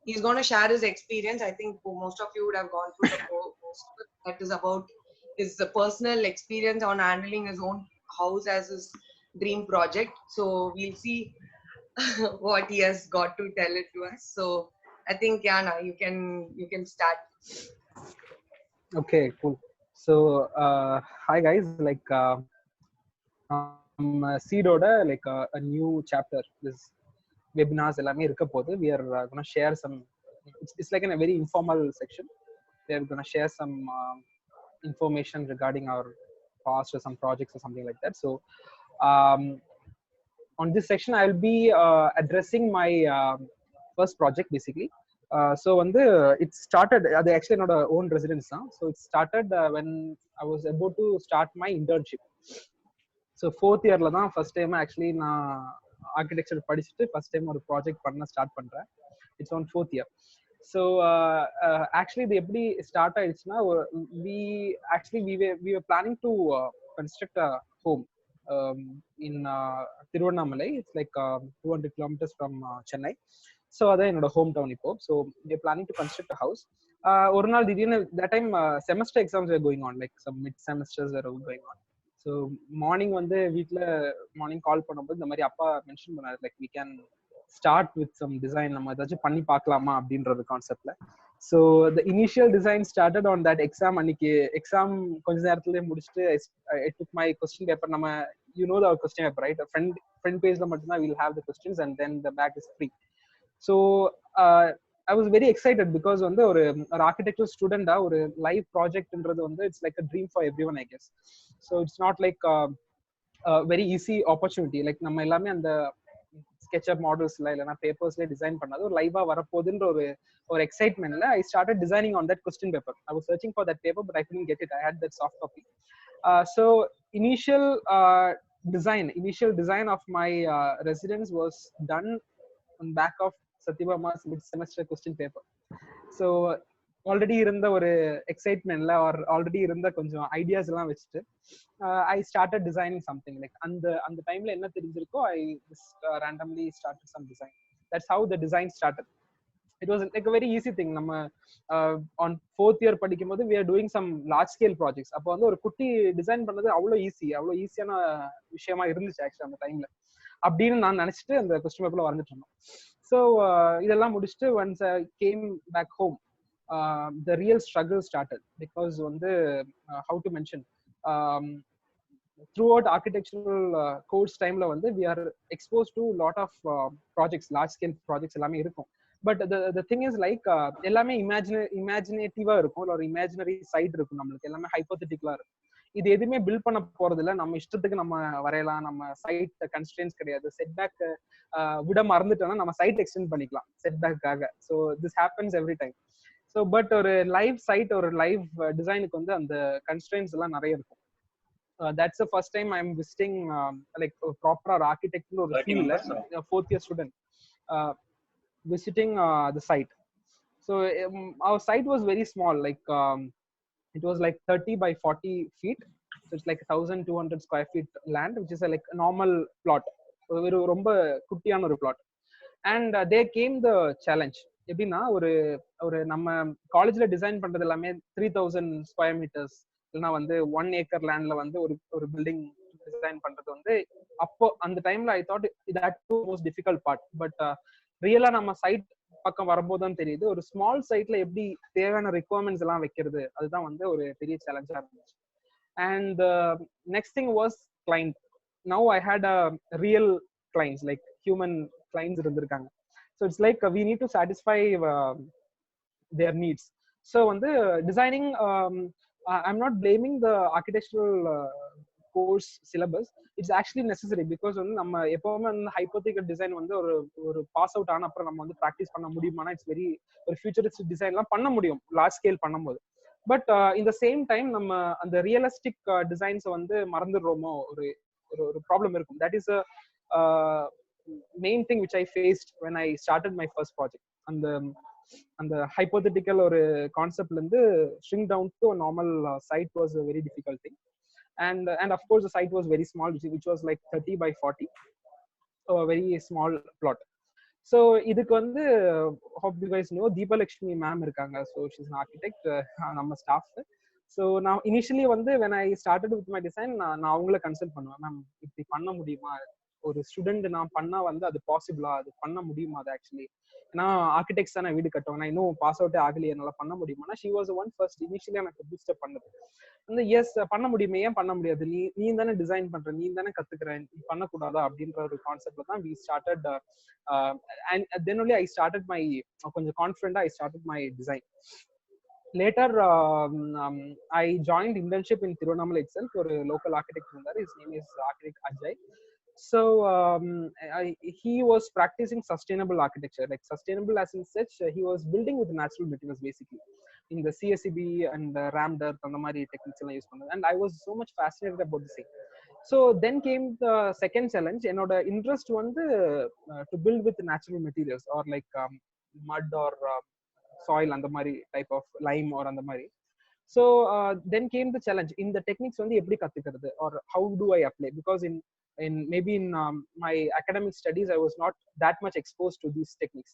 He's going to share his experience. I think most of you would have gone through the post that is about his personal experience on handling his own house as his dream project. So we'll see what he has got to tell it to us. So I think Yana, you can start. Okay, cool. So hi guys, like Seedoda, like a new chapter. This webinars எல்லாமே இருக்க போகுது. We are gonna share some. It's like in a very informal section. We are gonna share some information regarding our past or some projects or something like that. So um, on this section, I will be addressing my first project basically. So when it started, அது actually என்னோட own residence தான். So it started when I was about to start my internship. So fourth yearல தான் first time actually நான் architecture படிச்சுட்டு first time ஒரு project பண்ண start பண்றேன். It's on fourth year. So actually இது எப்படி ஸ்டார்ட் ஆயிடுச்சுன்னா, we were planning to construct a home in Tiruvannamala. It's like 200 kilometers from Chennai. So அதான் என்னோட ஹோம் டவுன் இப்போ. So we are planning to construct a house. ஒரு நாள் திடீர்னு that time semester exams were going on, like some mid semesters were going on. So morning வந்து வீட்டில் morning call பண்ணும்போது இந்த மாதிரி அப்பா மென்ஷன் பண்ணாரு, like we can start with some design, நம்ம ஏதாச்சும் பண்ணி பார்க்கலாமா அப்படின்றது கான்செப்ட்ல. So the initial design started on that exam. அன்னைக்கு எக்ஸாம் கொஞ்ச நேரத்துலேயே முடிச்சுட்டு I took my question paper. நம்ம you know the question paper right? Front பேஜ்ல மட்டும்தான் will have the questions and then the back is free. So I was very excited because வந்து ஒரு architecture student ஒரு live projectன்றது வந்து it's like a dream for everyone, I guess. So it's not like a very easy opportunity. Like நம்ம எல்லாமே அந்த SketchUp modelsல இல்லனா பேப்பர்ஸ்ல design பண்ணது ஒரு லைவா வரப்போகுதுன்ற ஒரு எக்ஸைட்மென்ட்ல I started designing on that question paper. I was searching for that paper but I couldn't get it. I had that soft copy. So initial design of my residence was done on back of Satyabhama's mid-semester question paper. So already இருந்த ஒரு எக்ஸைட்மெண்ட்ல are already இருந்த கொஞ்சம் ideas எல்லாம் வச்சுட்டு I started designing something. Like அந்த டைம்ல என்ன தெரிஞ்சிருக்கோ I randomly started some design. That's how the design started. It was like a very easy thing. நம்ம ஆன் ஃபோர்த் இயர் படிக்கும் போது we are doing some large scale projects. அப்போ வந்து ஒரு குட்டி டிசைன் பண்ணது அவ்வளோ ஈஸியான விஷயமா இருந்துச்சு ஆக்சுவலி அந்த டைம்ல அப்படின்னு நான் நினைச்சிட்டு அந்த கொஸ்டின் பேப்பர்ல வந்துட்டு இருந்தோம். ஸோ இதெல்லாம் முடிச்சுட்டு once I came back home, the real struggle started because வந்து how to mention, throughout architectural course timeல வந்து we are exposed to lot of projects, large scale projects எல்லாமே இருக்கும். But the thing is like எல்லாமே இமேஜினேட்டிவா இருக்கும், ஒரு imaginary side இருக்கும், நம்மளுக்கு எல்லாமே ஹைப்போதெட்டிக்கலா இருக்கும். இது எதுவுமே பில்ட் பண்ண போறது இல்லை, நம்ம இஷ்டத்துக்கு நம்ம வரையலாம், நம்ம சைட் கன்ஸ்ட்ரெயின்ஸ் கிடையாது. செட்பேக் விட மறந்துட்டோம்னா நம்ம சைட் எக்ஸ்டெண்ட் பண்ணிக்கலாம் செட்பேக்காக. So this happens every time. So but ஒரு லைவ் சைட், ஒரு லைவ் டிசைனுக்கு வந்து அந்த கன்ஸ்ட்ரெயின்ஸ் எல்லாம் நிறைய இருக்கும். That's the first time I am visiting like proper architect ஒரு ஃபீல்ட்ல, fourth year student visiting the site. So our site was very small, like it was like 30 by 40 feet. So it's like 1200 square feet land, which is a like a normal plot, ஒரு ரொம்ப குட்டியான ஒரு plot. And there came the challenge. எப்படின்னா ஒரு நம்ம காலேஜ்ல design பண்றது எல்லாமே 3000 ஸ்கொயர் மீட்டர்ஸ் இல்லைன்னா வந்து 1 acre லேண்ட்ல வந்து ஒரு பில்டிங் டிசைன் பண்றது வந்து அப்போ அந்த டைம்ல I thought that most difficult part. But ரியலா நம்ம சைட் பக்கம் வரும்போதுதான் தெரியுது ஒரு ஸ்மால் சைட்ல எப்படி தேவையான ரெக்குவயர்மெண்ட்ஸ் எல்லாம் வைக்கிறது, அதுதான் வந்து ஒரு பெரிய சேலஞ்சா இருந்துச்சு. And next thing was client. Now I had a real clients, like human clients இருந்திருக்காங்க. So it's like we need to satisfy their needs. So வந்து designing, I'm not blaming the architectural course syllabus. It's actually necessary because வந்து நம்ம எப்பவுமே வந்து hypothetical design வந்து ஒரு pass out ஆன அப்புறம் நம்ம வந்து ப்ராக்டிஸ் பண்ண முடியுமானா இட்ஸ் வெரி ஒரு ஃபியூச்சரிஸ்டிக் டிசைன்லாம் பண்ண முடியும் லார்ஜ் ஸ்கேல் பண்ணும்போது. பட் இந்த சேம் டைம் நம்ம அந்த ரியலிஸ்டிக் டிசைன்ஸ் வந்து மறந்துடுறோமோ ஒரு ஒரு ப்ராப்ளம் இருக்கும். That is a main thing which I faced when I started my first project. அந்த ஹைப்போதெட்டிக்கல் ஒரு கான்செப்ட்ல இருந்து shrink down to normal site was a very difficult thing. And of course the site was very small, which was like 30 by 40, so a very small plot. So இதுக்கு வந்து hope you guys know Deepalakshmi ma'am இருக்காங்க. So she's an architect, நம்ம staff. So நான் initially வந்து when I started with my design, நான் அவங்கள consult பண்ணுவேன். Ma'am இப்படி பண்ண முடியுமா, ஒரு ஸ்டூடெண்ட் நான் பண்ணா வந்து அது பாசிபிளா, அது பண்ண முடியுமா, அது ஆக்சுவலி ஏன்னா ஆர்கிடெக்ட்ஸ் தானே வீடு கட்டுவாங்க, நான் இன்னும் பாஸ் அவுட்டே ஆகலையே, என்னால பண்ண முடியுமா. She was one first initially எனக்கு பூஸ்டப் பண்ணது வந்து எஸ் பண்ண முடியுமே, ஏன் பண்ண முடியாது, நீ தானே டிசைன் பண்ற, நீ தானே கத்துக்கிற, நீ பண்ணக்கூடாதா அப்படின்ற ஒரு கான்செப்ட்ல தான் we started. And then only I started my, கொஞ்சம் கான்ஃபிடென்ட்டா I started my design. Later, I joined internship in Tirunelveli itself for a local architect. His name is architect Ajay. So he was practicing sustainable architecture, like sustainable as in such, he was building with natural materials basically in the CSEB and rammed earth and the mari techniques use pannadhu. And I was so much fascinated about the same. So then came the second challenge. Enoda interest வந்து to build with natural materials or like mud or soil and the mari type of lime or அந்த மாதிரி. So then came the challenge in the techniques வந்து எப்படி கத்துக்கிறது or how do I apply, because in maybe in my academic studies I was not that much exposed to these techniques.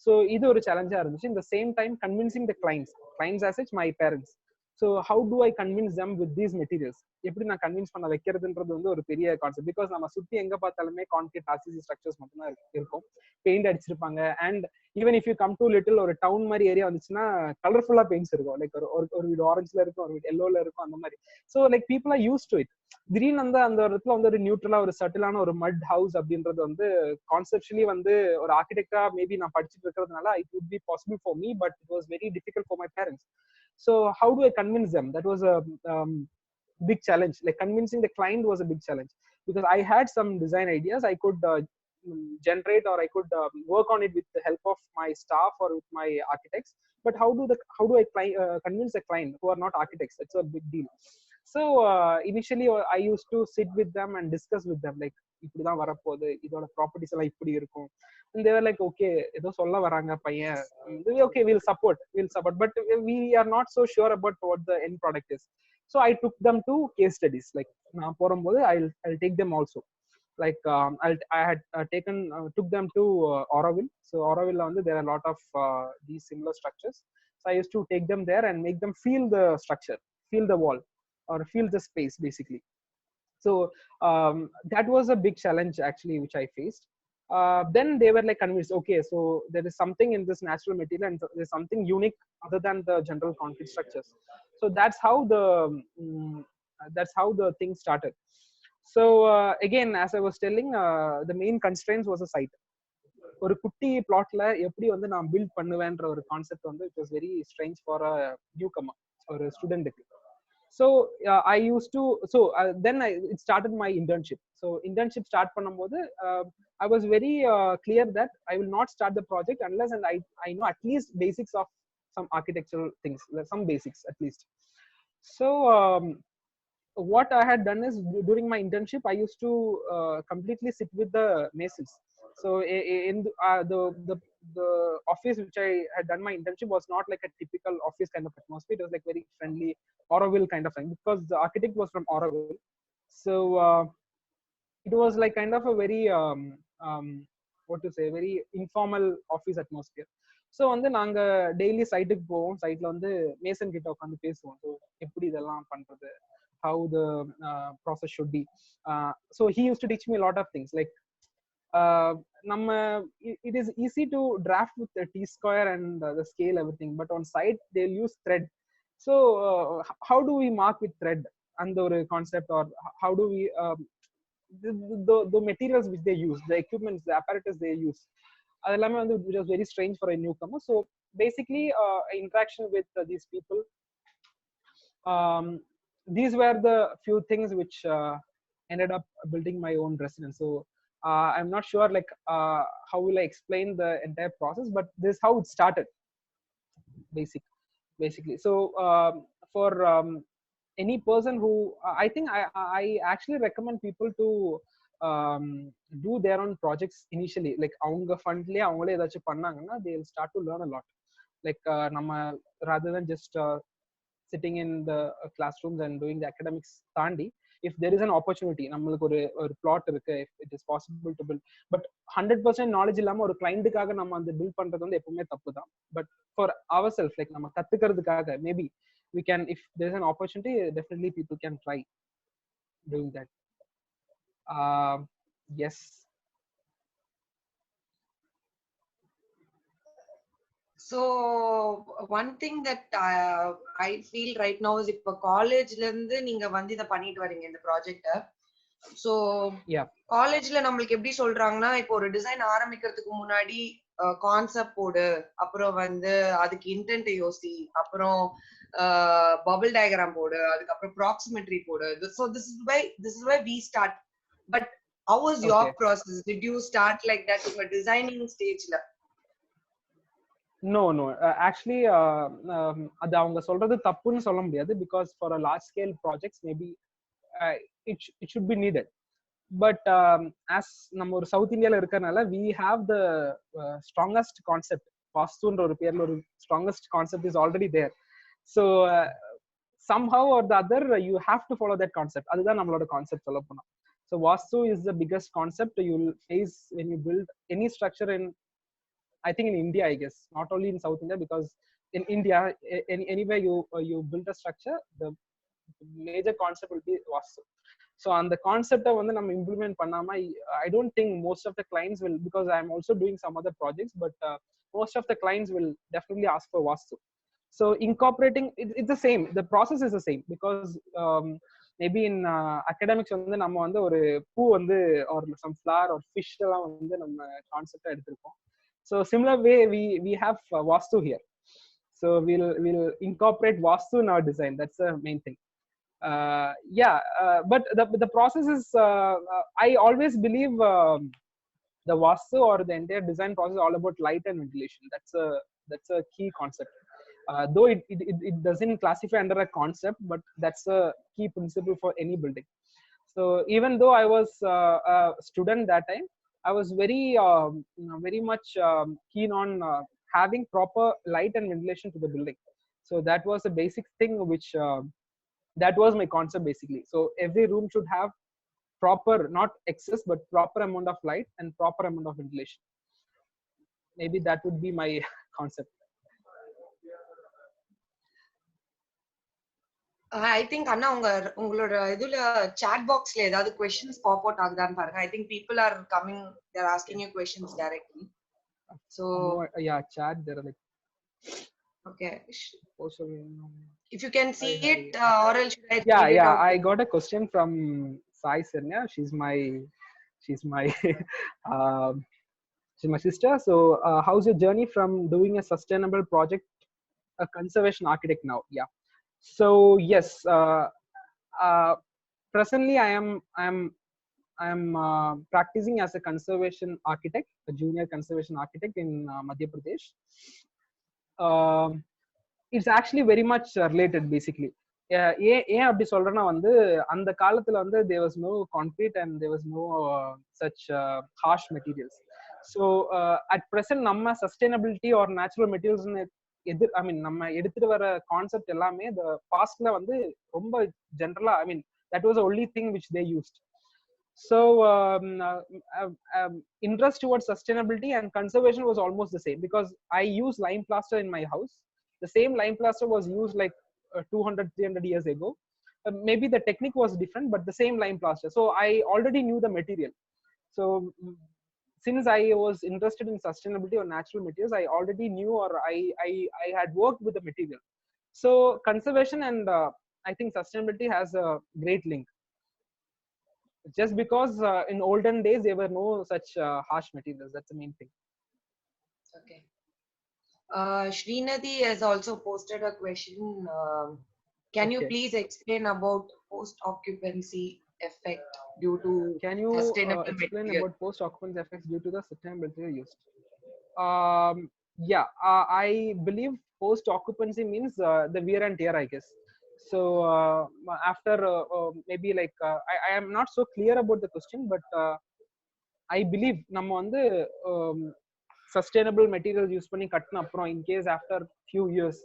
So இது ஒரு சேலஞ்சா இருந்துச்சு. In the same time convincing the clients as such my parents. So how do I convince them with these materials, எப்படி நான் convince பண்ண வைக்கிறதுன்றது வந்து ஒரு பெரிய concept. Because நம்ம சுத்தி எங்க பார்த்தாலுமே கான்கிரீட் ஆர்சிசி ஸ்ட்ரக்சர்ஸ் மட்டும் தான் இருக்கும், பெயிண்ட் அடிச்சிருப்பாங்க. And even if you come to little ஒரு டவுன் மாதிரி ஏரியா வந்துச்சுன்னா கலர்ஃபுல்லா பெயிண்ட்ஸ் இருக்கும், லைக் ஒரு வீடு ஆரஞ்சுல இருக்கும், ஒரு வீடு எல்லோல இருக்கும், அந்த மாதிரி. So like people are use to it. திடீர்னு வந்து அந்த இடத்துல வந்து ஒரு நியூட்ரலா ஒரு சட்டிலான ஒரு மட் ஹவுஸ் அப்படின்றது வந்து கான்செப்சுவலி வந்து ஒரு ஆர்கிடெக்டா மேபி நான் படிச்சுட்டு இருக்கிறதுனால it would be possible for me, but it was very difficult for my parents. So how do I convince them? That was a big challenge. Like convincing the client was a big challenge, because I had some design ideas I could generate, or I could work on it with the help of my staff or with my architects. But how do I convince a client who are not architects? It's a big deal. So initially I used to sit with them and discuss with them, like இப்படிதான் வரப்போகுது, இதோட properties எல்லாம் இப்படி இருக்கும். And they were like, okay, ஏதோ சொல்ல வராங்க பையன், okay, we'll support, but we are not so sure about what the end product is. So I took them to case studies. Like நான் போகும்போது I'll take them also. Like I had took them to Auroville. So Auroville வந்து there are a lot of these similar structures. So I used to take them there and make them feel the structure, feel the wall, or feel the space basically. So that was a big challenge actually which I faced. Then they were like convinced, okay, so there is something in this natural material and there's something unique other than the general concrete structures. So that's how the thing started. So again, as I was telling, the main constraints was a site. ஒரு குட்டி பிளாட்ல எப்படி வந்து நான் build பண்ணுவேன்ற ஒரு concept வந்து it was very strange for a newcomer, ஒரு ஸ்டூடெண்ட்டுக்கு. So I used to, so then it started my internship. So internship start பண்ணும்போது I was very clear that I will not start the project unless and I know at least basics of some architectural things, some basics at least. So what I had done is during my internship I used to completely sit with the masons. So in the office which I had done my internship was not like a typical office kind of atmosphere. It was like very friendly Auroville kind of thing, because the architect was from Auroville. So it was like kind of a very what to say, very informal office atmosphere. So வந்து நாங்க daily சைட்டுக்கு போவோம், சைட்ல வந்து Mason கிட்ட உட்காந்து பேசுவோம். So எப்படி இதெல்லாம் பண்றது, how the process should be. So he used to teach me a lot of things, like நம்ம it is easy to draft with the t-square and the scale everything, but on site they'll use thread. So how do we mark with thread and the concept, or how do we the materials which they use, the equipment, the apparatus they use, adellame vandu it was very strange for a newcomer. So basically interaction with these people, these were the few things which ended up building my own residence. So I'm not sure like how will I explain the entire process, but this is how it started basically. So for any person who I think I actually recommend people to do their own projects initially. Like avanga fundley avangale edachu pannanga, they will start to learn a lot. Like nama rather than just sitting in the classrooms and doing the academics தாண்டி if there is an opportunity நம்மளுக்கு ஒரு plot இருக்கு, if it is possible to build, but 100% knowledge இல்லாம ஒரு கிளையண்ட்டுக்காக நம்ம அந்த build பண்றது வந்து எப்பவுமே தப்பு தான். But for our self like நம்ம கத்துக்கிறதுக்காக maybe we can, if there is an opportunity, definitely people can try doing that. Yes. So one thing that I feel right now is இப்ப காலேஜ்ல இருந்து நீங்க வந்து இத பண்ணிட்டு வரீங்க இந்த ப்ராஜெக்ட. So காலேஜ்ல நம்மளுக்கு எப்படி சொல்றாங்கன்னா, இப்போ ஒரு டிசைன் ஆரம்பிக்கிறதுக்கு முன்னாடி கான்செப்ட் போடு, அப்புறம் வந்து அதுக்கு இன்டென்ட் யோசி, அப்புறம் பபிள் டயக்ராம் போடு, அதுக்கப்புறம் ப்ராக்சிமெட்ரி போடு. So this is why we start. But how was your process? Did you start like that in a designing stage la? No, actually அது அவங்க சொல்றது தப்புன்னு சொல்ல முடியாது, because for a large scale projects maybe it should be needed. But as நம்ம ஒரு south இந்தியால இருக்கறனால we have the strongest concept. வாஸ்துன்ற ஒரு பேர்ல ஒரு strongest concept is already there. So somehow or the other you have to follow that concept. அதுதான் நம்மளோட concept சொல்ல போனா. So vastu is the biggest concept you will face when you build any structure in, I think in India, I guess, not only in South India, because in India, anywhere you build a structure, the major concept will be vastu. So on the concept of வந்து நம்ம implement பண்ணாம, I don't think most of the clients will, because I am also doing some other projects, but most of the clients will definitely ask for vastu. So incorporating, it's the same, the process is the same, because maybe in academics வந்து நம்ம வந்து ஒரு பூ வந்து or some flower or fish எல்லாம் வந்து நம்ம கான்செப்டா எடுத்திருப்போம். So similar way we have vastu here. So we'll incorporate vastu in our design. That's the main thing. But the process is I always believe the vastu or the entire design process is all about light and ventilation. That's a key concept. Though it doesn't classify under a concept, but that's a key principle for any building. So even though I was a student that time, I was very much keen on having proper light and ventilation to the building. So that was a basic thing which that was my concept basically. So every room should have proper, not excess, but proper amount of light and proper amount of ventilation. Maybe that would be my concept. I think அண்ணா உங்களோட இதுல chat boxல ஏதாவது questions pop out ஆகுதான்னு பாருங்க. I think people are coming, they're asking you questions directly. So chat there are like, okay, also if you can see it or else should I read it out? I got a question from Sai Sarnya. She's my she's my sister. So how's your journey from doing a sustainable project, a conservation architect now? So yes, presently I am practicing as a conservation architect, a junior conservation architect in Madhya Pradesh. It's actually very much related basically. ஏன் அப்படி சொல்றேன்னா வந்து அந்த காலத்துல வந்து there was no concrete and there was no such harsh materials. So at present நம்ம sustainability or natural materials நம்ம எடுத்துட்டு வர கான்செப்ட் எல்லாமே the pastல வந்து ரொம்ப ஜெனரலா, that was the only thing which they used. So interest towards sustainability and conservation was almost the same, because I use lime plaster in my house. The same lime plaster was used like 200-300 years ago. Maybe the technique was different, but the same lime plaster. So I already knew the material. So since I was interested in sustainability or natural materials, I already knew, or I had worked with the material. So conservation and I think sustainability has a great link. Just because in olden days there were no such harsh materials. That's the main thing. Okay. Sreenati has also posted a question. Can you please explain about post-occupancy effect due to sustainable explain material? about post-occupancy effects due to the sustainable material used? I believe post-occupancy means the wear and tear, I guess. So after maybe like I am not so clear about the question, but I believe நம்ம வந்து sustainable materials use பண்ணி கட்டின அப்புறம் in case after few years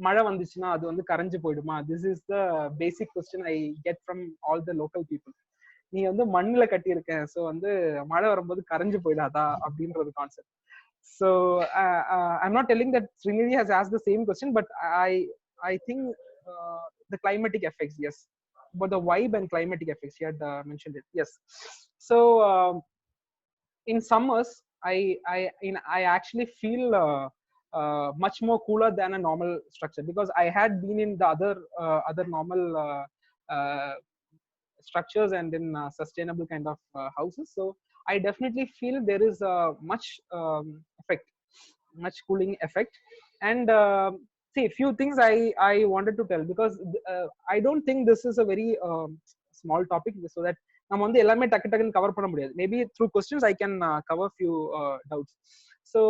மழை வந்துச்சுன்னா அது வந்து கரைஞ்சு போயிடுமா? This is the basic question I get from all the local people. நீ வந்து மண்ணுல கட்டியிருக்க, ஸோ வந்து மழை வரும்போது கரைஞ்சு போயிடாதா அப்படின்றது concept. So I'm not telling that Sreehari has asked the same question, but I think the climatic effects, yes, but the vibe and climatic effects, he had mentioned it, yes. So in summers, I actually feel much more cooler than a normal structure, because I had been in the other normal structures and in sustainable kind of houses. So I definitely feel there is a effect, much cooling effect. And see, few things I wanted to tell, because I don't think this is a very small topic, so that நம்ம வந்து எல்லாமே டக்கு டக்குன்னு cover பண்ண முடியாது. Maybe through questions I can cover few doubts. So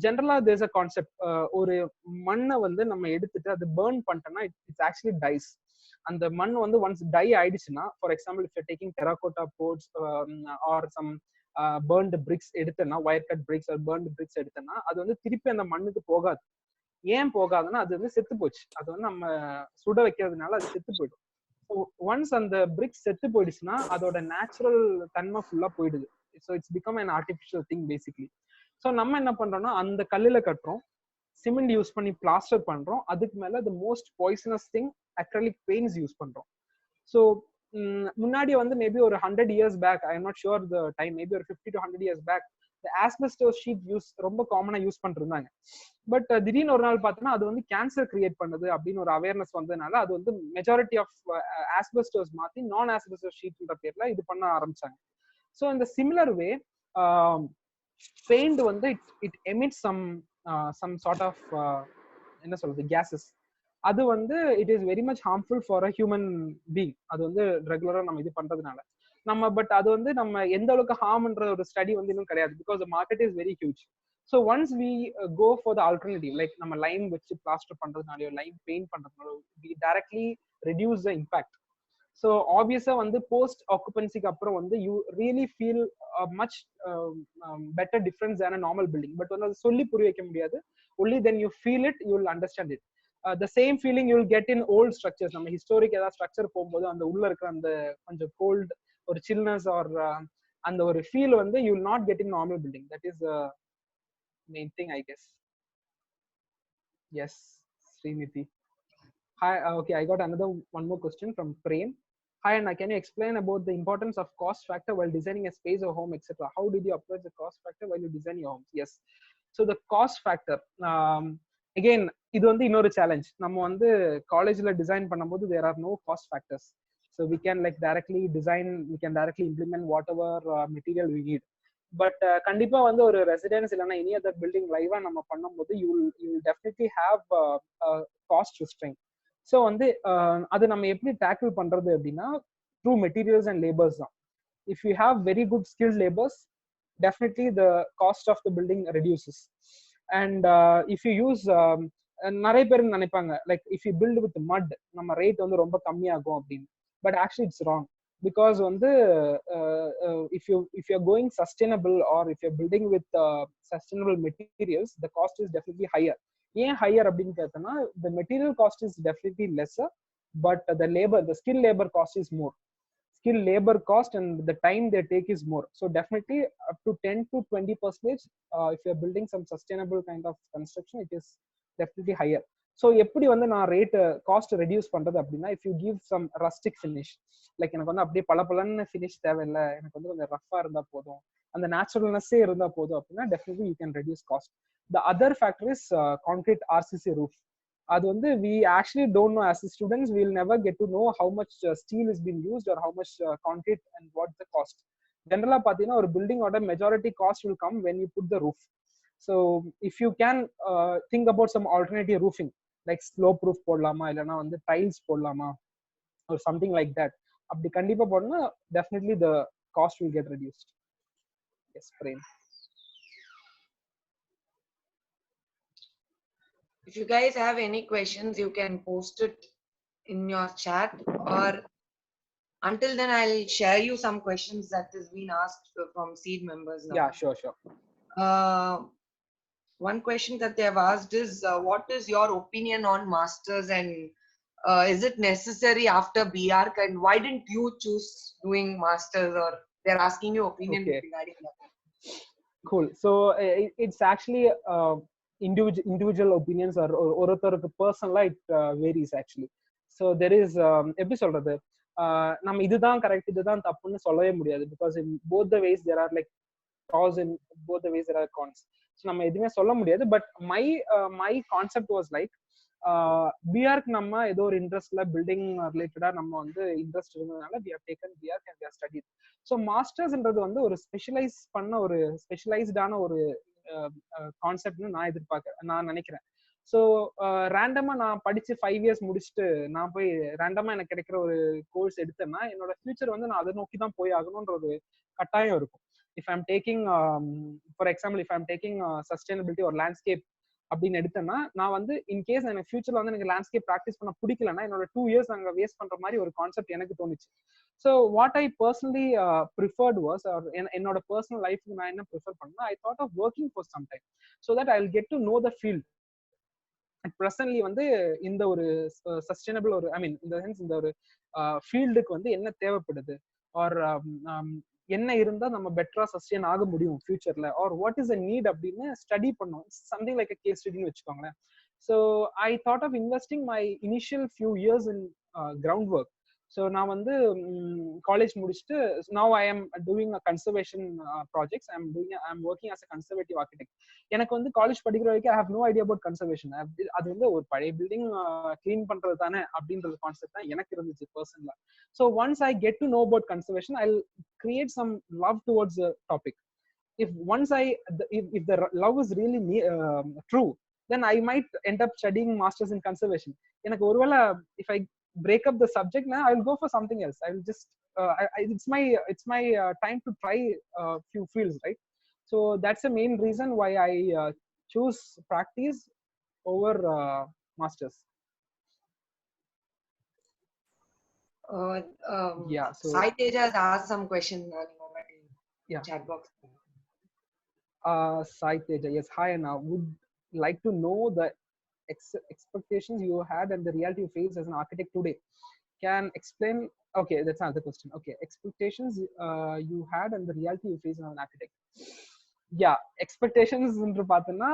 ஜென்ரலா there's a concept, ஒரு மண்ணை வந்து நம்ம எடுத்துட்டு அது பேர்ன் பண்ணிட்டோம்னா இட்ஸ் ஆக்சுவலி டைஸ். அந்த மண் வந்து ஒன்ஸ் டை ஆயிடுச்சுன்னா, for example if you taking terracotta boards or some burnt bricks எடுத்தேன்னா, wire cut bricks or burnt bricks எடுத்தேன்னா, அது வந்து திருப்பி அந்த மண்ணுக்கு போகாது. ஏன் போகாதுன்னா அது வந்து செத்து போச்சு. அது வந்து நம்ம சுட வைக்கிறதுனால அது செத்து போயிடும். ஒன்ஸ் அந்த பிரிக்ஸ் செத்து போயிடுச்சுன்னா அதோட நேச்சுரல் தன்மை ஃபுல்லா போயிடுது. So it's become an artificial thing basically. So நம்ம என்ன பண்றோம்னா அந்த கல்லுல கட்டுறோம், சிமெண்ட் யூஸ் பண்ணி பிளாஸ்டர் பண்றோம், அதுக்கு மேல the most poisonous thing acrylic paints use பண்றோம். ஸோ முன்னாடி வந்து மேபி ஒரு 100 years back, I am not sure the time, maybe ஒரு 50 to 100 years back asbestos sheet use ரொம்ப காமனா யூஸ் பண்ணிருந்தாங்க. பட் திடீர்னு ஒரு நாள் பார்த்தோன்னா அது வந்து கேன்சர் கிரியேட் பண்ணுது அப்படின்னு ஒரு அவேர்னஸ் வந்ததுனால அது வந்து மெஜாரிட்டி ஆஃப் ஆஸ்பெஸ்டோஸ் மாத்தி நான் ஆஸ்பெஸ்டோஸ் ஷீட்ன்ற பேர்ல இது பண்ண ஆரம்பிச்சாங்க. ஸோ இந்த சிமிலர் வே பெயிண்ட் வந்து it emits some sort of என்ன சொல்றது கேசஸ். அது வந்து it is very much harmful for a human being. அது வந்து ரெகுலரா நம்ம இது பண்றதுனால நம்ம, பட் அது வந்து நம்ம எந்த அளவுக்கு ஹார்ம்ன்ற ஒரு ஸ்டடி வந்து இன்னும் கிடையாது, because the market is very huge. So once we go for the alternative, like நம்ம லைம் வச்சு பிளாஸ்டர் பண்றதுனாலயோ லைம் பெயிண்ட் பண்றதுனாலோ we directly reduce the impact. So ஆப்வியஸா வந்து போஸ்ட் ஆக்குபென்சிக்கு அப்புறம் வந்து you really feel much better difference than a normal building. But வந்து அது சொல்லி புரிய வைக்க முடியாது. Only then you feel it, you will understand it. The same feeling you will get in old structures. நம்ம ஹிஸ்டாரிக் ஏதாவது ஸ்ட்ரக்சர் போகும்போது அந்த உள்ள இருக்கிற அந்த கொஞ்சம் கோல்ட் ஒரு சில்னஸ் ஆர் அந்த ஒரு ஃபீல் வந்து you will not get in normal building. That is the main thing, I guess. Yes, Sreenithi. Hi, okay, I got one more question from Prem. Hi Anna, can you explain about the importance of cost factor while designing a space or home, etc.? How did you approach the cost factor while you design your homes? Yes, so the cost factor, again இது வந்து இன்னொரு challenge. நம்ம வந்து காலேஜ்ல design பண்ணும்போது there are no cost factors, so we can like directly design, we can directly implement whatever material we need. But கண்டிப்பா வந்து ஒரு ரெசிடென்ஸ் இல்லைன்னா எனி அதர் பில்டிங் லைவா நம்ம பண்ணும்போது you will definitely have cost restraint. So வந்து அது நம்ம எப்படி டேக்கிள் பண்றது அப்படின்னா த்ரூ மெட்டீரியல்ஸ் அண்ட் லேபர்ஸ் தான். If you have very good skilled labours, definitely the cost of the building reduces. And if you use நிறைய பேர் நினைப்பாங்க like if you build with mud நம்ம ரேட் வந்து ரொம்ப கம்மியாகும் அப்படின்னு. But actually it's wrong, because வந்து if you're going sustainable or if you're building with sustainable materials, the cost is definitely higher. ஏன் higher அப்படின்னு கேட்டோம்னா the material cost is definitely lesser, but the skill labor cost is more. Skill labor cost and the time they take is more. So definitely up to 10 to 20%, if you're building some sustainable kind of construction, it is definitely higher. So எப்படி வந்து நான் rate cost reduce பண்றது அப்படின்னா, if you give some rustic finish, like எனக்கு வந்து அப்படியே பளபளன்னு finish தேவையில்லை, எனக்கு வந்து கொஞ்சம் ரஃபா இருந்தா போதும், அந்த நேச்சுரல்னஸே இருந்தா போதும் அப்படின்னா definitely you can reduce cost. The other factor is concrete RCC roof. அது வந்து we actually don't know as students, we will never get to know how much steel is being used or how much concrete and what the cost. Generally பாத்தீங்கன்னா ஒரு பில்டிங்கோட majority cost will come when you put the roof. So if you can think about some alternative roofing like slope roof போடலாமா இல்லைன்னா வந்து tiles போடலாமா or something like that, அப்படி கண்டிப்பா போடணும்னா definitely the cost will get reduced. Yes, Prem. If you guys have any questions, you can post it in your chat, or until then I'll share you some questions that has been asked from seed members now. Yeah, sure. One question that they have asked is, what is your opinion on masters, and is it necessary after BArch, and why didn't you choose doing masters? Or they're asking you opinion Okay, regarding that. cool. So it's actually individual opinions or ஒருத்தருக்கு personal it varies actually. So there is எப்படி சொல்றது, நம்ம இதுதான் correct இதுதான் தப்புன்னு சொல்லவே முடியாது, because in both the ways there are like pros in both the ways there are cons. So நம்ம எதுவுமே சொல்ல முடியாது. But my concept was like, பிஆர்க்கு நம்ம ஏதோ ஒரு இன்ட்ரெஸ்ட்ல பில்டிங் ரிலேட்டடா நம்ம வந்து இன்ட்ரெஸ்ட் இருந்ததுனால we have taken B Arch and we have studied. So மாஸ்டர்ஸ்ன்றது வந்து ஒரு ஸ்பெஷலைஸ் பண்ண ஒரு ஸ்பெஷலைஸ்டான ஒரு கான்செப்ட்னு நான் நினைக்கிறேன். ஸோ ரேண்டமா நான் படிச்சு 5 years முடிச்சுட்டு நான் போய் ரேண்டமா எனக்கு கிடைக்கிற ஒரு கோர்ஸ் எடுத்தேன்னா என்னோட ஃபியூச்சர் வந்து நான் அதை நோக்கி தான் போய் ஆகணும்ன்ற ஒரு கட்டாயம் இருக்கும். If I'm taking for example if I'm taking sustainability ஒரு லேண்ட்ஸ்கேப் அப்படின்னு எடுத்தேன்னா, நான் வந்து இன்கேஸ் எனக்கு ஃபியூச்சர்ல வந்து எனக்கு லேண்ட்ஸ்கேப் ப்ராக்டிஸ் பண்ண பிடிக்கலன்னா என்னோட 2 years அங்கே வேஸ்ட் பண்ற மாதிரி ஒரு கான்செப்ட் எனக்கு தோணுச்சு. So what I personally preferred was, என்னோட பர்சனல் லைஃப்க்கு நான் என்ன ப்ரிஃபர் பண்ணேன், I thought of working for some time so that I will get to know the field. Presently வந்து இந்த ஒரு சஸ்டைனபிள் ஒரு ஐ மீன் இந்த சென்ஸ் இந்த ஒரு ஃபீல்டுக்கு வந்து என்ன தேவைப்படுது, ஆர் என்ன இருந்தா நம்ம பெட்டரா சஸ்டெயின் ஆக முடியும் ஃபியூச்சர்ல, or what is a need அப்படின்னு ஸ்டடி பண்ணோம். சம்திங் லைக் அ கேஸ் ஸ்டடின்னு வச்சுக்கோங்களேன். So I thought of investing my initial few years in ground work. So நான் வந்து காலேஜ் முடிச்சுட்டு now I am doing a conservation projects. I am working as a conservative architect. எனக்கு வந்து college படிக்கிற வரைக்கும் I have no idea about conservation. அது வந்து ஒரு பழைய பில்டிங் கிளீன் பண்றது தானே அப்படின்றது கான்செப்ட் தான் எனக்கு இருந்துச்சு பர்சனலா. So once I get to know about conservation, I create some love towards the topic. If once if the love is really true, then I might end up studying masters in conservation. எனக்கு ஒருவேளை if I break up the subject now, I will go for something else. I will just it's my time to try few fields, right? So that's the main reason why I choose practice over masters. Yeah, so Sai Teja has asked some question in chat box. Sai Teja, yes, hi Anna, would like to know the expectations you had and the reality you face as an architect today. Can explain. Okay, that's another question. Okay, expectations you had and the reality you face as an architect. Yeah, expectations என்று பார்த்தோன்னா,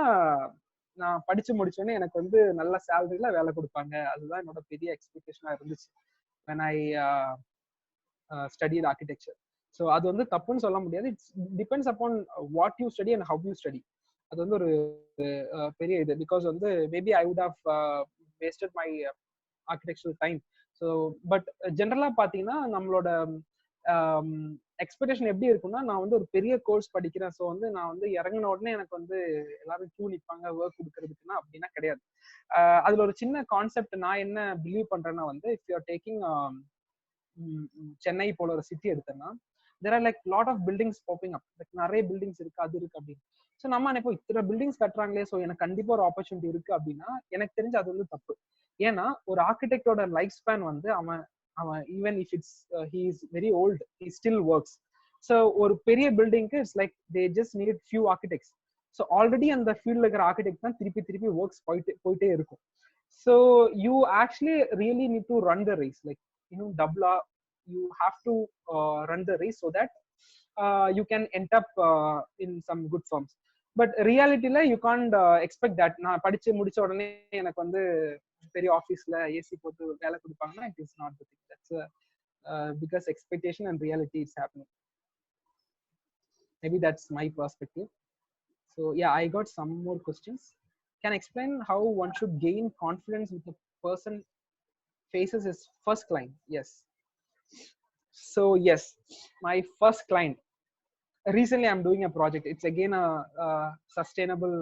நான் படிச்சு முடிச்சோடனே எனக்கு வந்து நல்ல சேலரியில வேலை கொடுப்பாங்க, அதுதான் என்னோட பெரிய எக்ஸ்பெக்டேஷனா இருந்துச்சு when I studied architecture. So அது வந்து தப்புன்னு சொல்ல முடியாது. It's depends upon what you study and how you study. அது வந்து ஒரு பெரிய இது. பிகாஸ் வந்து maybe I would have wasted my architectural time. So but ஜென்ரலாக பார்த்தீங்கன்னா நம்மளோட எக்ஸ்பெக்டேஷன் எப்படி இருக்கும்னா, நான் வந்து ஒரு பெரிய கோர்ஸ் படிக்கிறேன், ஸோ வந்து நான் வந்து இறங்கின உடனே எனக்கு வந்து எல்லாரும் கியூ நிற்பாங்க ஒர்க் கொடுக்கறதுக்குன்னா அப்படின்னா கிடையாது. அதுல ஒரு சின்ன கான்செப்ட் நான் என்ன பிலீவ் பண்றேன்னா வந்து, if you are taking Chennai போல ஒரு சிட்டி எடுத்தேன்னா, there are like lot of buildings popping up, like நிறைய பில்டிங்ஸ் இருக்கு அது இருக்கு அப்படின்னு. ஸோ நம்ம இப்போ இத்தனை பில்டிங்ஸ் கட்டுறாங்களே, ஸோ எனக்கு கண்டிப்பா ஒரு ஆப்பர்ச்சுனிட்டி இருக்கு அப்படின்னா எனக்கு தெரிஞ்சு அது வந்து தப்பு. ஏன்னா ஒரு ஆர்கிடெக்டோட லைஃப் ஸ்பேன் வந்து அவன் even if it's he is very old, he still works. So ஒரு பெரிய பில்டிங்க்கு it's like they just need few architects. So already அந்த ஃபீல்ட்ல இருக்கிற ஆர்கிடெக்ட் தான் திருப்பி ஒர்க்ஸ் போயிட்டே இருக்கும். So you actually really need to run the race, like டபுளா you have to run the race so that you can end up in some good firms. But reality la you can't expect that na padichu mudicha odane enak vandu peri office la AC potu vela kudupanga. It is not the thing. That's because expectation and reality is happening. Maybe that's my perspective. So yeah, I got some more questions. Can explain how one should gain confidence with a person faces his first client? Yes. So yes, my first client, recently I'm doing a project. It's again a sustainable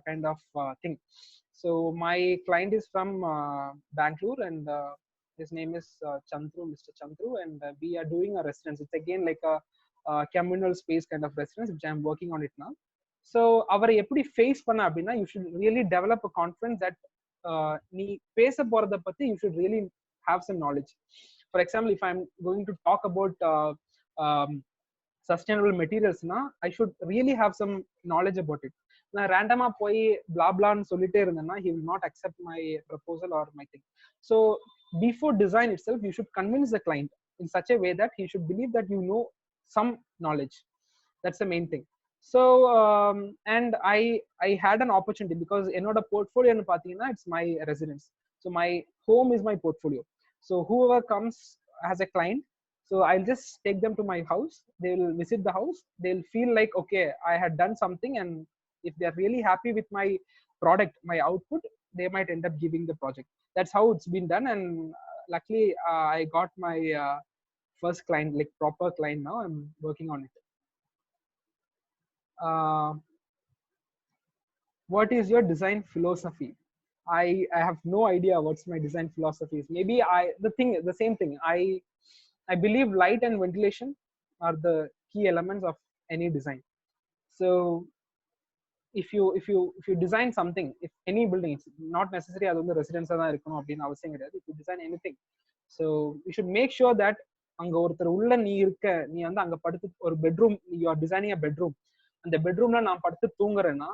kind of thing. So my client is from Bangalore, and his name is Mr. Chandru, and we are doing a residence. It's again like a communal space kind of residence, which I'm working on it now. So அவரை எப்படி face பண்ண அப்படின்னா, you should really develop a confidence that நீ பேச போறத பத்தி you should really have some knowledge. For example, if I'm going to talk about sustainable materials, I should really have some knowledge about it. நான் ரேண்டமா போய் blah blah ன்னு சொல்லிட்டே இருந்தேன்னா he will not accept my proposal or my thing. So before design itself you should convince the client in such a way that he should believe that you know some knowledge. That's the main thing. So and I had an opportunity because enoda portfolio nu pathina it's my residence, so my home is my portfolio. So whoever comes as a client, so I'll just take them to my house, they will visit the house, they'll feel like okay I had done something, and if they are really happy with my product, my output, they might end up giving the project. That's how it's been done. And luckily I got my first client, like proper client. Now I'm working on it. What is your design philosophy? I have no idea what's my design philosophy is. Maybe the same thing. I believe light and ventilation are the key elements of any design. So if you design something, if any building, it's not necessary அது வந்து ரெசிடென்ஸா தான் இருக்கணும் அப்படின்னு அவசியம் கிடையாது. If you design anything, so you should make sure that அங்க ஒருத்தர் உள்ள நீ வந்து அங்க படுத்து ஒரு bedroom, you are designing a bedroom, அந்த பெட்ரூம்ல நான் படுத்து தூங்குறேன்னா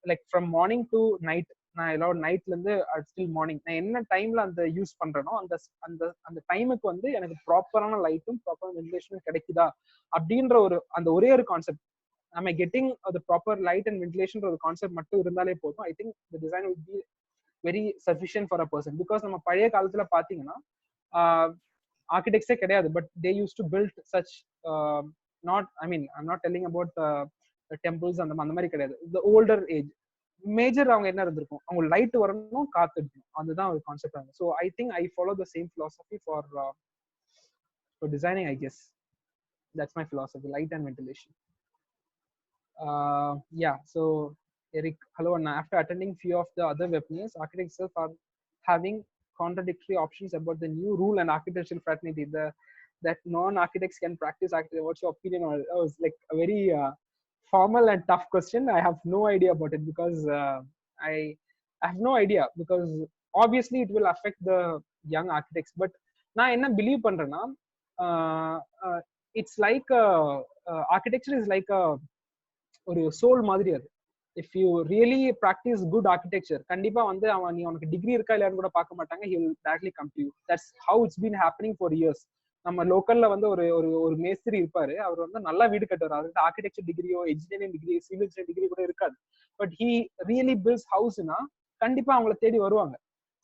like from morning to night, நான் எல்லாம் நைட்ல இருந்து ஸ்டில் மார்னிங், நான் என்ன டைம்ல அந்த யூஸ் பண்றேனோ அந்த அந்த அந்த டைமுக்கு வந்து எனக்கு ப்ராப்பரான லைட்டும் ப்ராப்பரான வென்டிலேஷனும் கிடைக்குதா அப்படின்ற அந்த ஒரே ஒரு concept, am I getting the proper light and ventilation ஒரு கான்செப்ட் மட்டும் இருந்தாலே போதும். I think the design would be very sufficient for a person. Because நம்ம பழைய காலத்துல பாத்தீங்கன்னா ஆர்கிடெக்ட்ஸே கிடையாது, but they used to build such not, I mean I'm not telling about temples அந்த மாதிரி கிடையாது. the older age மேஜர் அவங்க என்ன இருந்திருக்கும், அவங்க லைட் வரணும் காத்து இருக்கணும், அதுதான் ஒரு concept. So I think I follow the same philosophy for designing, I guess. That's my philosophy, light and ventilation. Yeah, so Eric, hello. And after attending few of the other webinars, architects are having contradictory options about the new rule and architectural fraternity, that non-architects can practice architecture. What's your opinion on it? It was like a very formal and tough question. I have no idea about it because I have no idea, because obviously it will affect the young architects. But நான் என்ன believe பண்றேன்னா, it's like architecture is like ஒரு soul மாதிரி. அது if you really practice good architecture, கண்டிப்பா வந்து நீ உனக்கு டிகிரி இருக்கா இல்லையான்னு கூட பார்க்க மாட்டாங்க, he will directly come to you. That's how it's been happening for years. நம்ம லோக்கல்ல வந்து ஒரு ஒரு மேஸ்திரி இருப்பாரு, அவர் வந்து நல்லா வீடு கட்டுவார், அவருக்கு ஆர்கிடெக்சர் டிகிரியோ engineering degree civil engineering degree கூட இருக்காது, பட் he really builds ஹவுஸ்னா கண்டிப்பா அவங்கள தேடி வருவாங்க.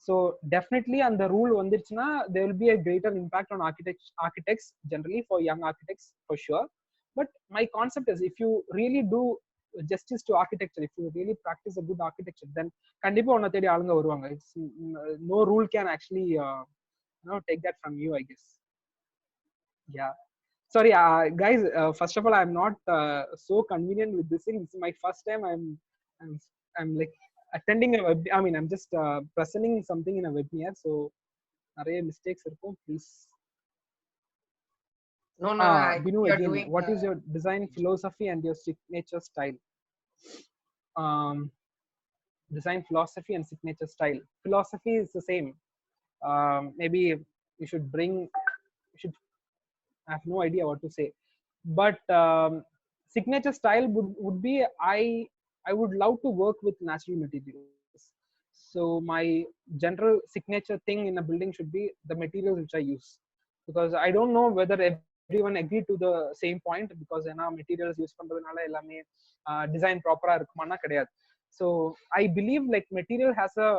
ஸோ டெஃபினெட்லி அந்த ரூல் வந்துருச்சுன்னா there will be a greater impact on architects generally, for young architects for sure. But my concept is, if you really do justice to architecture, if you really practice a good architecture, then kandipa unna thedi aalunga varuvaanga. It's no rule can actually take that from you, I guess. Yeah, sorry guys, first of all I'm not so convenient with this thing. This is my first time I'm like attending a web, I mean I'm just presenting something in a webinar, so nariya mistakes irukum, please. No, Binu, you're again, doing what is your design philosophy and your signature style? Design philosophy and signature style. Philosophy is the same. Maybe you should I have no idea what to say, but signature style would be, I would love to work with natural materials. So my general signature thing in a building should be the materials which I use, because I don't know whether everyone agree to the same point, because ஏன்னா materials use பண்றதுனால எல்லாமே design ப்ராப்பரா இருக்குமானா கிடையாது. So I believe like material has a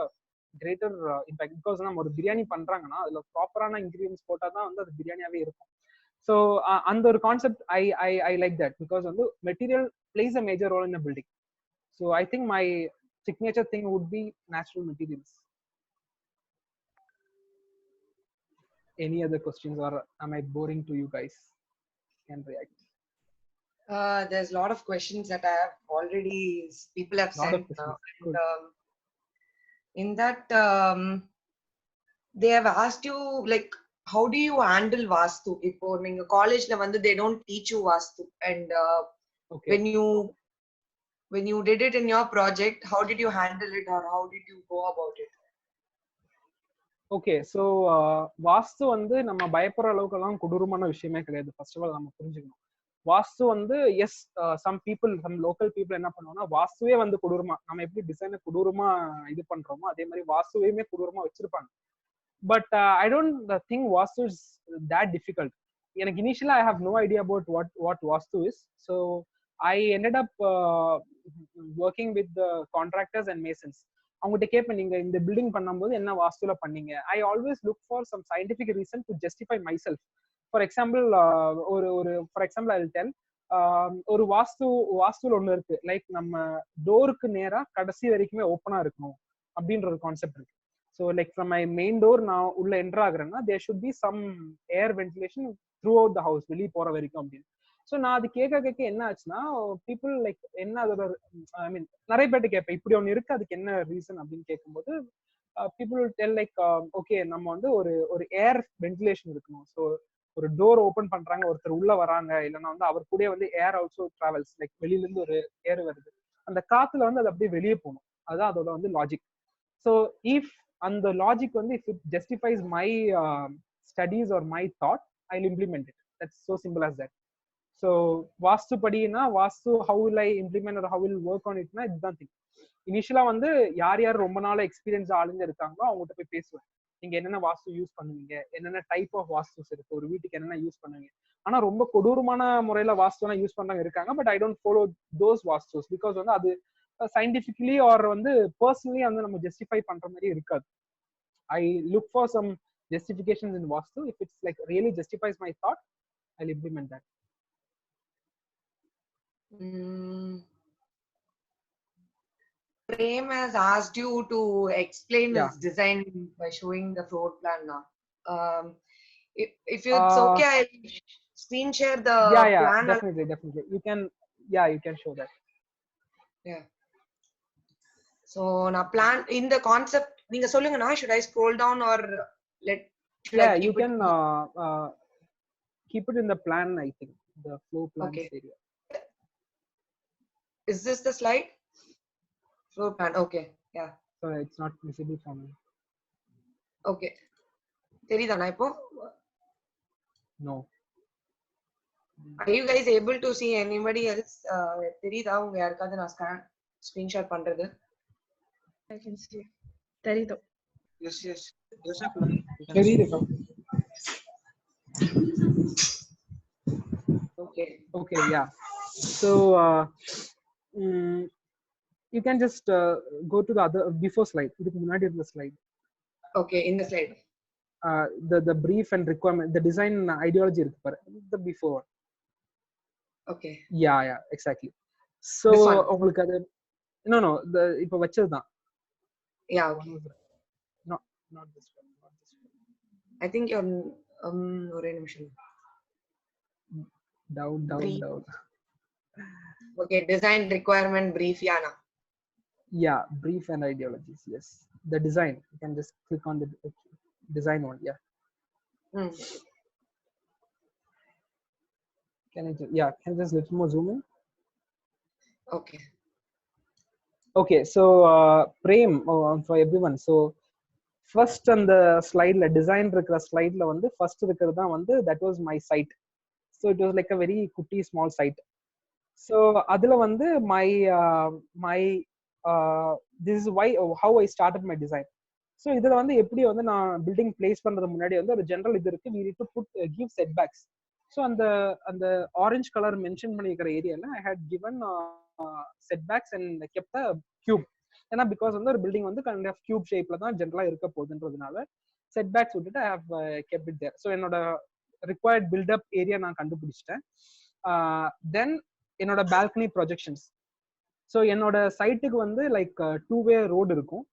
greater impact, because நம்ம ஒரு பிரியாணி பண்றாங்கன்னா அதுல ப்ராப்பரான இன்கிரியன்ஸ் போட்டா தான் வந்து அது பிரியாணியாவே இருக்கும். So அந்த ஒரு concept I like that, because வந்து material plays a major role in a building. So I think my signature thing would be natural materials. Any other questions, or am I boring to you guys? Can react. There's a lot of questions that I have already, people have sent. In that, they have asked you like, how do you handle vastu? Ipo neenga college la vandu they don't teach you vastu, and okay, when you did it in your project, how did you handle it, or how did you go about it? Okay, so vastu வந்து நம்ம பயப்படுற அளவுக்கு எல்லாம் கொடூரமான விஷயமே கிடையாது. First of all நம்ம புரிஞ்சுக்கணும். வாஸ்து வந்து எஸ் சம் லோக்கல் பீப்புள் என்ன பண்ணுவாங்கன்னா வாஸ்துவே வந்து கொடூரமா நம்ம எப்படி டிசைனை கொடூரமா இது பண்றோமோ அதே மாதிரி வாஸ்துவையுமே கொடூரமா வச்சிருப்பாங்க. But I don't think vastu is that difficult. எனக்கு இனிஷியலா I have no idea about what vastu is. So I ended up working with the contractors and masons. அவங்ககிட்ட கேட்பேன், நீங்க இந்த பில்டிங் பண்ணும்போது என்ன வாஸ்துல பண்ணீங்க. I always look for some scientific reason to justify myself. For example for example I will tell, ஒரு வாஸ்துல ஒண்ணு இருக்கு, லைக் நம்ம டோருக்கு நேரா கடைசி வரைக்குமே ஓப்பனா இருக்கணும் அப்படின்ற ஒரு கான்செப்ட் இருக்கு. So like from my main door நான் உள்ள என்டர் ஆகுறேன்னா there should be some air ventilation throughout the house, வெளியே போற வரைக்கும் அப்படின்னு. ஸோ நான் அது கேட்க என்ன ஆச்சுன்னா, பீப்புள் லைக் என்ன அதோட ஐ மீன் நிறைய பேர்ட்ட கேட்பேன் இப்படி ஒன்று இருக்கு அதுக்கு என்ன ரீசன் அப்படின்னு கேட்கும்போது பீப்புள் டெல் லைக் ஓகே நம்ம வந்து ஒரு ஏர் வென்டிலேஷன் இருக்கணும். ஸோ ஒரு டோர் ஓபன் பண்றாங்க, ஒருத்தர் உள்ள வராங்க, இல்லைன்னா வந்து அவர் கூட வந்து ஏர் ஆல்சோ டிராவல்ஸ், லைக் வெளியில இருந்து ஒரு ஏர் வருது, அந்த காத்துல வந்து அது அப்படியே வெளியே போகணும். அதுதான் அதோட வந்து லாஜிக். ஸோ இஃப் அந்த லாஜிக் வந்து if it justifies my studies or my thought I will implement it. That's so simple as that. So vastu படினா vastu how will I implement or how will work on itனா இதுதான் thing. இனிஷியலா வந்து யார் ரொம்ப நாள எக்ஸ்பீரியன்ஸ் ஆளுங்க இருக்காங்களோ அவங்ககிட்ட போய் பேசுவேன், நீங்க என்னென்ன வாஸ்து யூஸ் பண்ணுவீங்க, என்னென்ன டைப் ஆஃப் வாஸ்துஸ் இருக்கு, ஒரு வீட்டுக்கு என்னென்ன யூஸ் பண்ணுவீங்க. ஆனா ரொம்ப கொடூரமான முறையில வாஸ்து எல்லாம் யூஸ் பண்றவங்க இருக்காங்க. But I don't follow those vastus because வந்து அது சயின்டிபிகலி ஆர் வந்து பர்சனலி வந்து நம்ம ஜஸ்டிஃபை பண்ற மாதிரி இருக்காது. I look for some justifications in vastu. If it's like really justifies my thought, I'll implement that. Prem has asked you to explain his design by showing the floor plan now. If it's okay, I'll screen share the plan. Definitely. You can show that. Yeah. So na plan in the concept neenga solunga na, should I scroll down or you can keep it in the plan, I think the floor plan area. Is this the slide? Floor plan, okay. Yeah, so it's not visible for me. Okay, therida na ipo? No. Are you guys able to see anybody else? Therida unga yarkadhu na screenshot பண்றது? I can see. Therida. Yes. Therida. Okay, yeah. So you can just go to the other before slide. Idukku munadi irundha slide. Okay, in the slide. The brief and requirement, the design ideology irukku paru, the before. Okay. Yeah, exactly. So உங்களுக்கு அது no the இப்ப வச்சதுதான். Yeah, okay. Not this one. I think you're ஒரே நிமிஷம். Down. Okay, design requirement brief yana. Yeah, brief and ideologies. Yes, the design. You can just click on the design one. Yeah. Can I just little more zoom in? Okay, so Prem for everyone. So first on the slide la design இருக்கிற ஸ்லைட்ல வந்து first இருக்கிறது தான் வந்து that was my site. So it was like a very குட்டி small site. So அதுல வந்து my this is why how I started my design. So இதுல வந்து எப்படி வந்து நான் பில்டிங் பிளேஸ் பண்றது முன்னாடி வந்து ஒரு ஜெனரல் இது இருக்கு, we need to put give setbacks. So அந்த ஆரஞ்சு கலர் மென்ஷன் பண்ணிருக்கிற ஏரியால I had given setbacks and kept a cube. ஏன்னா பிகாஸ் வந்து ஒரு பில்டிங் வந்து கைண்ட் ஆஃப் கியூப் ஷேப்ல தான் ஜெனரலா இருக்க போகுதுன்றதுனால செட்பேக்ஸ் விட்டுட்டு I have kept it there. So என்னோட ரிக்வயர்ட் பில்டப் ஏரியா நான் கண்டுபிடிச்சிட்டேன். தென் என்னோட பால்கனி ப்ரொஜெக்ஷன்ஸ். ஸோ என்னோட சைட்டுக்கு வந்து லைக் 2-way ரோடு இருக்கும்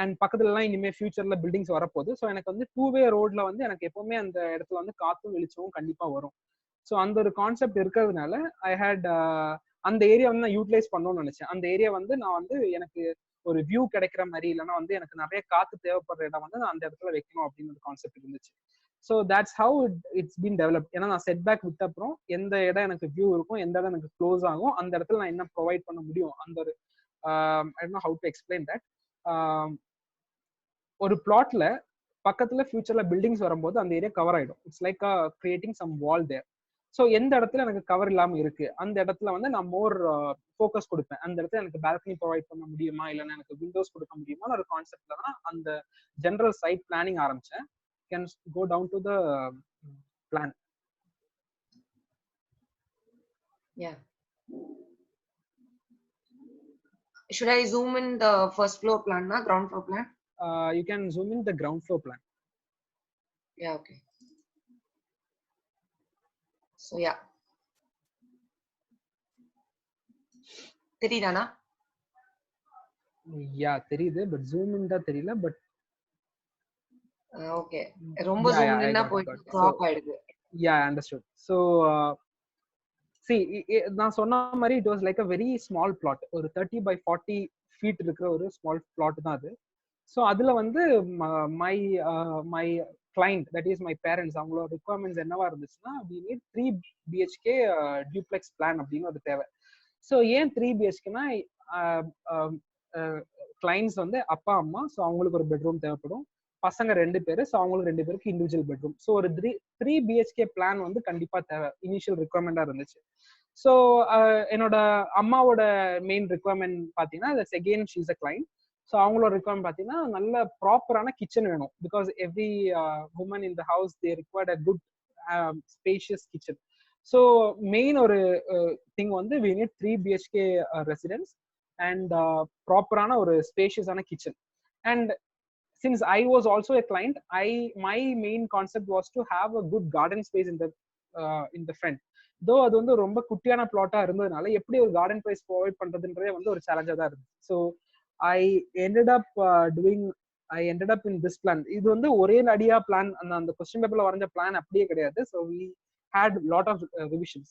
அண்ட் பக்கத்துலலாம் இனிமேல் ஃபியூச்சர்ல பில்டிங்ஸ் வரப்போகுது. ஸோ எனக்கு வந்து 2-way ரோட்ல வந்து எனக்கு எப்பவுமே அந்த இடத்துல வந்து காத்தும் வெளிச்சமும் கண்டிப்பா வரும். ஸோ அந்த ஒரு கான்செப்ட் இருக்கிறதுனால ஐ ஹேட் அந்த ஏரியா வந்து நான் யூட்டிலைஸ் பண்ணணும்னு நினைச்சேன். அந்த ஏரியா வந்து நான் வந்து எனக்கு ஒரு வியூ கிடைக்கிற மாதிரி, இல்லைன்னா வந்து எனக்கு நிறைய காத்து தேவைப்படுற இடம் வந்து நான் அந்த இடத்துல வைக்கணும் அப்படின்னு ஒரு கான்செப்ட் இருந்துச்சு. So that's how it's been develop. ஏன்னா நான் செட்பேக் விட்ட அப்புறம் எந்த இடம் எனக்கு வியூ இருக்கும், எந்த இடம் எனக்கு க்ளோஸ் ஆகும், அந்த இடத்துல நான் என்ன ப்ரொவைட் பண்ண முடியும், அந்த ஒரு I don't know how to explain that. ஒரு பிளாட்ல பக்கத்துல ஃபியூச்சர்ல பில்டிங்ஸ் வரும்போது அந்த ஏரியா கவர் ஆயிடும். It's like creating some wall there. So எந்த இடத்துல எனக்கு கவர் இல்லாம இருக்கு அந்த இடத்துல வந்து நான் மோர் ஃபோக்கஸ் கொடுப்பேன். அந்த இடத்துல எனக்கு பால்கனி ப்ரொவைட் பண்ண முடியுமா, இல்லைன்னா எனக்கு விண்டோஸ் கொடுக்க முடியுமா ஒரு கான்செப்ட்ல தான் அந்த ஜெனரல் சைட் பிளானிங் ஆரம்பிச்சேன். Can go down to the plan. Yeah. Should I zoom in the first floor plan, na ground floor plan? You can zoom in the ground floor plan. Yeah, okay. So yeah. தெரியுதானா? Yeah, தெரியுது, but zoom in தான் தெரியல. But okay, ரொம்ப zoom இன்னா போய் graph ஆயிடுது. Yeah, I understood. So see, நான் சொன்ன மாதிரி it was like a very small plot. ஒரு 30 by 40 feet இருக்கிற ஒரு small plot தான் அது. ஸோ அதுல வந்து my client, that is my parents, அவங்களோட requirements என்னவா இருந்துச்சுன்னா we need 3 BHK duplex plan அப்படின்னு ஒரு தேவை. ஸோ ஏன் 3 BHKனா கிளைண்ட்ஸ் வந்து அப்பா அம்மா, ஸோ அவங்களுக்கு ஒரு பெட்ரூம் தேவைப்படும், பசங்க 2 பேரு, ஸோ அவங்களுக்கு 2 பேருக்கு இண்டிவிஜுவல் பெட்ரூம். ஸோ ஒரு 3 BHK பிளான் வந்து கண்டிப்பா தேவை, இனிஷியல் ரிக்வயர்மெண்டா இருந்துச்சு. ஸோ என்னோட அம்மாவோட மெயின் ரிக்வயர்மெண்ட் பார்த்தீங்கன்னா second she's a client. So அவங்களோட ரிக்வயர்மெண்ட் பார்த்தீங்கன்னா நல்ல ப்ராப்பரான கிச்சன் வேணும். Because every woman in the house they required a good spacious kitchen. So main ஒரு திங் வந்து we need 3 BHK residence and ப்ராப்பரான ஒரு ஸ்பேஷியஸான கிச்சன். And since I was also a client, my main concept was to have a good garden space in the front. Though அது வந்து ரொம்ப குட்டியான பிளாட்டா இருந்ததுனால எப்படி ஒரு கார்டன் ஸ்பேஸ் ப்ரொவைட் பண்றதுன்றதே வந்து ஒரு சேலஞ்சா தான் இருந்துச்சு. So I ended up in this plan. இது வந்து ஒரே அடியா பிளான், அந்த கொஸ்டின் பேப்பர்ல வரைஞ்ச பிளான் அப்படியே கிடையாது. So we had lot of revisions.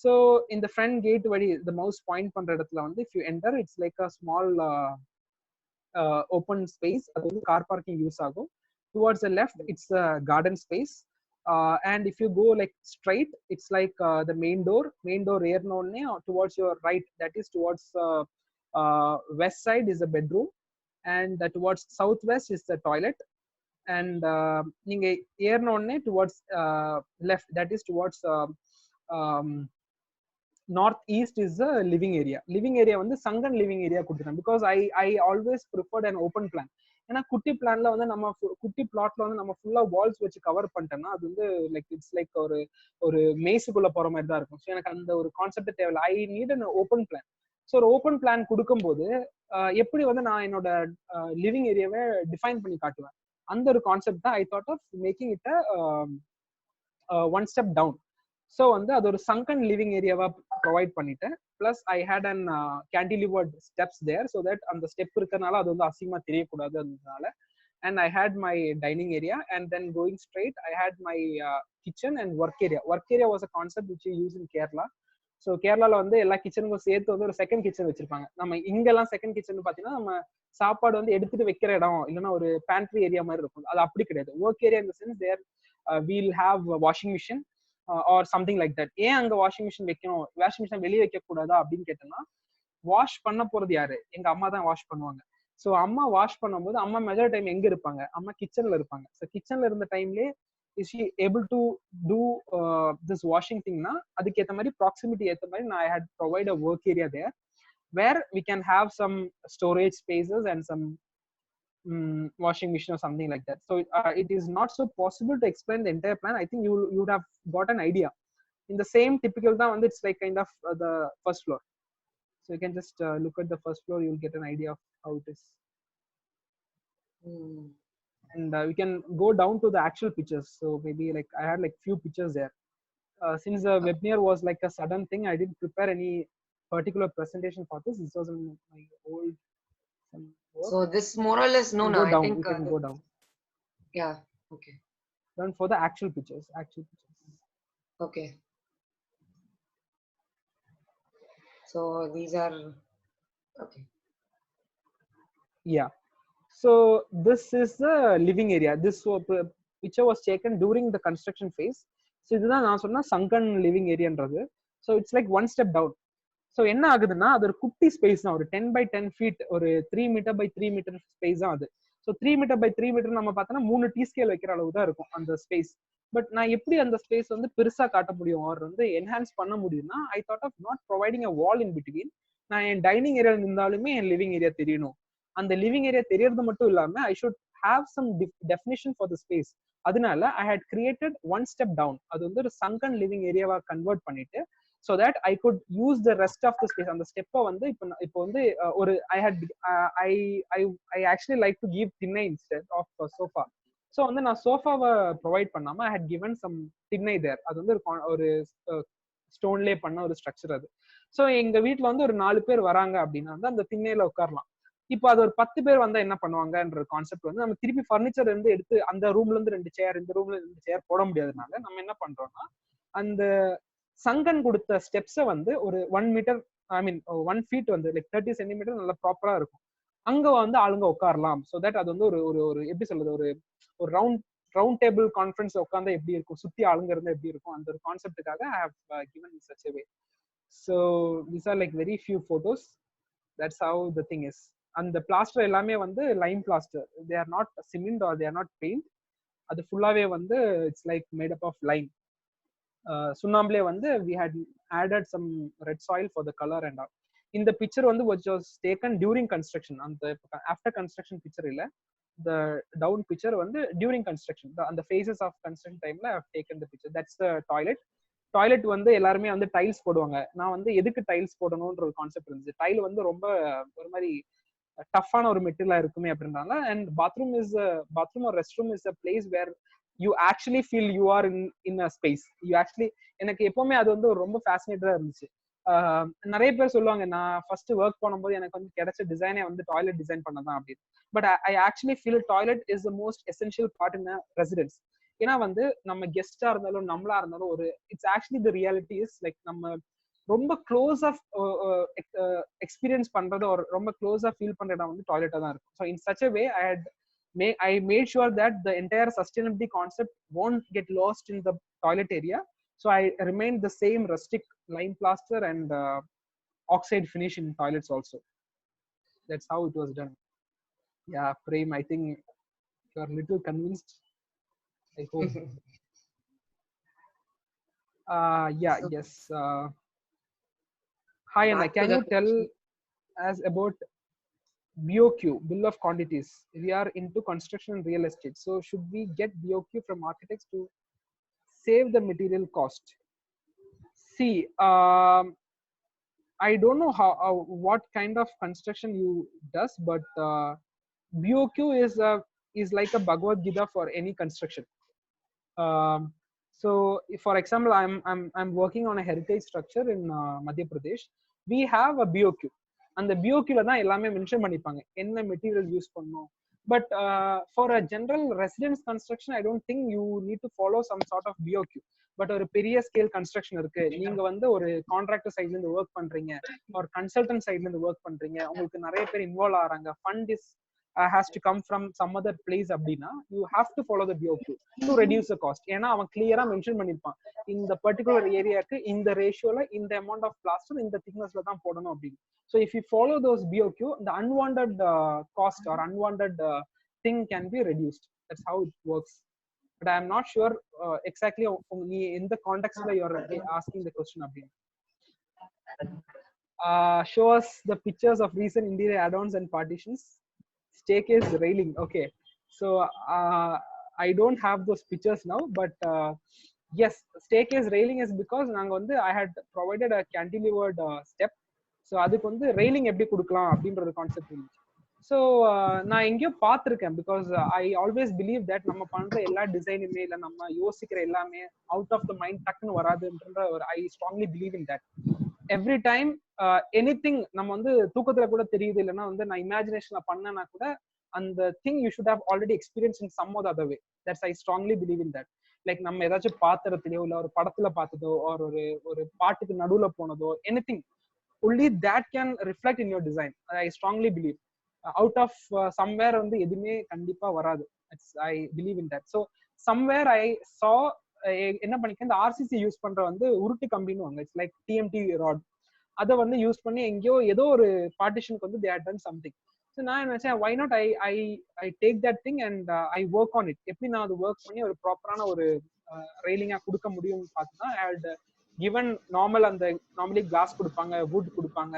So in the front gate வழி the mouse point பண்ற இடத்துல வந்து if you enter, it's like a small open space. அது வந்து கார் பார்க்கிங் யூஸ் ஆகும். Towards the left it's a garden space, and if you go like straight it's like the main door ஏறனோடனே towards your right, that is towards west side is the bedroom, and towards southwest is the toilet, and நீங்க ஏறனோடனே towards left, that is towards north east is the living area வந்து Sangan living area கொடுத்துட்டேன். Because I always preferred an open plan. ஏன்னா குட்டி பிளான்ல வந்து நம்ம குட்டி பிளாட்ல வந்து நம்ம ஃபுல்லா வால்ஸ் வச்சு கவர் பண்ணிட்டோம்னா அது வந்து லைக் இட்ஸ் லைக் ஒரு மேஸுக்குள்ள போற மாதிரி தான் இருக்கும். ஸோ எனக்கு அந்த ஒரு கான்செப்ட் தேவையில்லை. I need an open plan. So ஒரு ஓப்பன் பிளான் கொடுக்கும்போது எப்படி வந்து நான் என்னோட லிவிங் ஏரியாவை டிஃபைன் பண்ணி காட்டுவேன், அந்த ஒரு கான்செப்ட் தான் I thought of making it one step down. So வந்து அது ஒரு சங்கன் லிவிங் ஏரியாவா ப்ரொவைட் பண்ணிட்டேன். Plus I had an cantilevered steps there, so that அந்த ஸ்டெப் இருக்கறனால அது வந்து அசிங்கமா தெரியக்கூடாது அதனால. And I had my dining area, and then going straight I had my kitchen and work area was a concept which you use in Kerala. So கேரளால வந்து எல்லா கிச்சனுக்கும் சேர்த்து வந்து ஒரு செகண்ட் கிச்சன் வச்சிருப்பாங்க. நம்ம இங்கெல்லாம் செகண்ட் கிச்சன் பாத்தீங்கன்னா நம்ம சாப்பாடு வந்து எடுத்துட்டு வைக்கிற இடம் இல்லைன்னா ஒரு பேண்ட்ரி ஏரியா மாதிரி இருக்கும். அது அப்படி கிடையாது. ஒர்க் ஏரியா இந்த sense there will have washing machine or something like that. ஏன் அங்க வாஷிங் மிஷின் வைக்கணும், வாஷிங் மிஷின் வெளியே வைக்க கூடாதா அப்படின்னு கேட்டோம்னா, வாஷ் பண்ண போறது யாரு, எங்க அம்மா தான் வாஷ் பண்ணுவாங்க. ஸோ அம்மா வாஷ் பண்ணும்போது அம்மா மெஜாரிட்டி டைம் எங்க இருப்பாங்க, அம்மா கிச்சன்ல இருப்பாங்க. ஸோ கிச்சன்ல இருந்த டைம்லேயே is she able to do this washing thing na, adukku etha mari proximity etha mari I had provide a work area there where we can have some storage spaces and some washing machine or something like that. So it is not so possible to explain the entire plan. I think you would have got an idea. In the same typical da and it's like kind of the first floor. So you can just look at the first floor, you will get an idea of how it is. And we can go down to the actual pictures. So maybe like I had like few pictures there. Since the webinar was like a sudden thing, I didn't prepare any particular presentation for this. This was in my old work. So this more or less no, I think we can go down. Yeah, okay. Then for the actual pictures. Okay. So these are okay. Yeah. So this is the living area. This picture was taken during the construction phase. So இதுதா நான் சொன்ன Sangan living ஏரியான்றது. So it's like one step down. So என்ன ஆகுதுன்னா அது ஒரு குட்டி space தான், ஒரு 10 by 10 feet, ஒரு 3 meter by 3 meter ஸ்பேஸ் தான் அது. ஸோ 3 meter by 3 meter நம்ம பார்த்தோம்னா 3 டீ ஸ்கேல் வைக்கிற அளவு தான் இருக்கும் அந்த ஸ்பேஸ். பட் நான் எப்படி அந்த ஸ்பேஸ் வந்து பெருசா காட்ட முடியும் ஆர் வந்து என்ஹான்ஸ் பண்ண முடியும்னா I thought of not providing a wall in between. நான் என் டைனிங் ஏரியா இருந்தாலுமே என் லிவிங் ஏரியா தெரியணும். அந்த லிவிங் ஏரியா தெரியறது மட்டும் இல்லாம I should have some definition for the space. அதனால I had created one step down. அது வந்து ஒரு சங்கன் லிவிங் ஏரியாவா கன்வெர்ட் பண்ணிட்டு so that I could use the rest of the space. அந்த ஸ்டெப்பை வந்து இப்போ வந்து ஒரு I actually like to give திண்ணை instead of sofa. ஸோ வந்து நான் சோஃபாவை ப்ரொவைட் பண்ணாம ஐ ஹேட் கிவன் சம் திண்ணை தேர். அது வந்து ஒரு ஸ்டோன்லேயே பண்ண ஒரு ஸ்ட்ரக்சர் அது. ஸோ எங்க வீட்டுல வந்து ஒரு 4 பேர் வராங்க அப்படின்னா வந்து அந்த திண்ணையில உட்காரலாம். இப்போ அது ஒரு 10 பேர் வந்தா என்ன பண்ணுவாங்கன்ற கான்செப்ட் வந்து நம்ம திருப்பி ஃபர்னிச்சர் இருந்து எடுத்து அந்த ரூம்ல இருந்து 2 சேர் இந்த ரூம்ல 2 சேர் போட முடியாதனால நம்ம என்ன பண்றோம்னா அந்த சங்கன் கொடுத்த ஸ்டெப்ஸை வந்து ஒரு 1 மீட்டர் ஐ மீன் 1 ஃபீட் வந்து லைக் 30 சென்டிமீட்டர் நல்லா ப்ராப்பரா இருக்கும். அங்க வந்து ஆளுங்க உட்காரலாம். ஸோ தட் அது வந்து ஒரு எப்படி சொல்றது ஒரு ரவுண்ட் டேபிள் கான்ஃபரன்ஸ் உட்கார்ந்தா எப்படி இருக்கும், சுத்தி ஆளுங்க இருந்தா எப்படி இருக்கும், அந்த ஒரு கான்செப்டுக்காக I have given in such a way. So these are like very few photos. That's how the thing is. அந்த பிளாஸ்டர் எல்லாமே வந்து lime plaster. They are not cement or they are not paint. அது ஃபுல்லாவே வந்து it's like made up of lime. சுண்ணாம்புலே வந்து we had added some red soil for the color and all. இந்த picture வந்து which was taken during construction. அந்த after construction picture இல்ல, the down picture வந்து during construction. அந்த phases of construction timeல I have taken the picture. That's the toilet வந்து எல்லாருமே வந்து tiles போடுவாங்க. நான் வந்து எதுக்கு டைல்ஸ் போடணும்ன்ற ஒரு கான்செப்ட் இருந்துச்சு. டைல் வந்து ரொம்ப ஒரு மாதிரி டஃப்பான ஒரு மெட்டீரியலா இருக்குமே அப்படின்றாங்க. And bathroom or restroom is a place where you actually feel you are in a space. You actually எனக்கு எப்பவுமே அது வந்து ரொம்ப ஃபேசினேட்டடா இருந்துச்சு. நிறைய பேர் சொல்லுவாங்க நான் ஃபர்ஸ்ட் ஒர்க் பண்ணும்போது எனக்கு வந்து கிடைச்ச டிசைனே வந்து டாய்லெட் டிசைன் பண்ணதான் அப்படின்னு. But I actually feel toilet is the most essential part in residence. ஏன்னா வந்து நம்ம கெஸ்டா இருந்தாலும் நம்மளா இருந்தாலும் ஒரு it's actually the reality is like நம்ம ரொம்ப க்ளோஸா எக்ஸ்பீரியன்ஸ் பண்றது ஒரு ரொம்ப க்ளோஸா ஃபீல் பண்ற இடம் வந்து டாய்லெட்டா தான் இருக்கும். So in such a way I made sure that the entire sustainability concept won't get lost in the toilet area. So I remained the same rustic lime plaster and oxide finish in toilets also. That's how it was done. Yeah, Prem, I think you are a little convinced. I hope. Yeah, so, yes. Hi, Anna, can you tell us about BOQ, Bill of Quantities? We are into construction and real estate. So should we get BOQ from architects to save the material cost? See, I don't know what kind of construction you does, but BOQ is like a Bhagavad Gita for any construction. So for example, I'm working on a heritage structure in Madhya Pradesh. We have a BOQ. அந்த பிஓக்யூல தான் எல்லாமே mention பண்ணிப்பாங்க என்ன material use பண்ணணும். But for a general residence construction I don't think you need to follow some sort of BOQ. But ஒரு பெரிய scale construction இருக்கு, நீங்க வந்து ஒரு கான்ட்ராக்டர் சைட்ல இருந்து ஒர்க் பண்றீங்க, ஒரு கன்சல்டன்ட் சைட்ல இருந்து ஒர்க் பண்றீங்க, உங்களுக்கு நிறைய பேர் இன்வால்வ் ஆறாங்க, fund is has to come from some other place அப்படின்னா you have to follow the BOQ to reduce the cost. ஏன்னா அவன் கிளியரா மென்ஷன் பண்ணிருப்பான் இந்த பர்டிகுலர் ஏரியாக்கு இந்த ரேஷியோல இந்த அமௌண்ட் ஆஃப் பிளாஸ்டர் இந்த திக்னஸ்ல தான் போடணும் அப்படின்னு. So if you follow those BOQ, the unwanted cost or unwanted thing can be reduced. That's how it works. But I am not sure exactly in the context you are asking the question அப்படின்னு. Show us the pictures of recent interior add-ons and partitions. Staircase railing. Okay, so I don't have those pictures now, but yes, staircase railing is because நாங்க வந்து I had provided a cantilevered step. So அதுக்கு வந்து railing எப்படி கொடுக்கலாம் அப்படின்ற ஒரு concept இருந்துச்சு. So நான் எங்கேயோ பார்த்துருக்கேன். Because I always believe that நம்ம பண்ற எல்லா டிசைனுமே இல்லை நம்ம யோசிக்கிற எல்லாமே அவுட் ஆஃப் த மைண்ட் டக்குன்னு வராதுன்ற ஒரு ஐ strongly believe in that. Every time anything நம்ம வந்து தூக்கத்துல கூட தெரியுது இல்லைன்னா வந்து நான் இமேஜினேஷன்ல பண்ணனா கூட அந்த thing you should have already experience in some or other way. That's I strongly believe in that. Like நம்ம ஏதாச்சும் பாத்திரத்திலயோ இல்ல ஒரு படத்துல பார்த்ததோ ஒரு பாட்டுக்கு நடுவுல போனதோ anything only that can reflect in your design. I strongly believe out of somewhere வந்து எதுவுமே கண்டிப்பா வராது. I believe in that. So somewhere I saw என்ன பண்ணிக்க இந்த ஆர்சிசி யூஸ் பண்ற வந்து உருட்டு கம்பின்னு வாங்க. It's like TMT rod. அதை வந்து யூஸ் பண்ணி எங்கேயோ ஏதோ ஒரு பார்ட்டிஷனுக்கு வந்து they had done something. So நான் நினைச்சேன் why not I take that thing and I work on it. எப்படி நான் அது ஒர்க் பண்ணி ஒரு ப்ராப்பரான ஒரு ரெயிலிங்கா கொடுக்க முடியும்னு பார்த்தா ஐ ஹட் given நார்மல் அந்த நார்மலி கிளாஸ் கொடுப்பாங்க, வுட் கொடுப்பாங்க,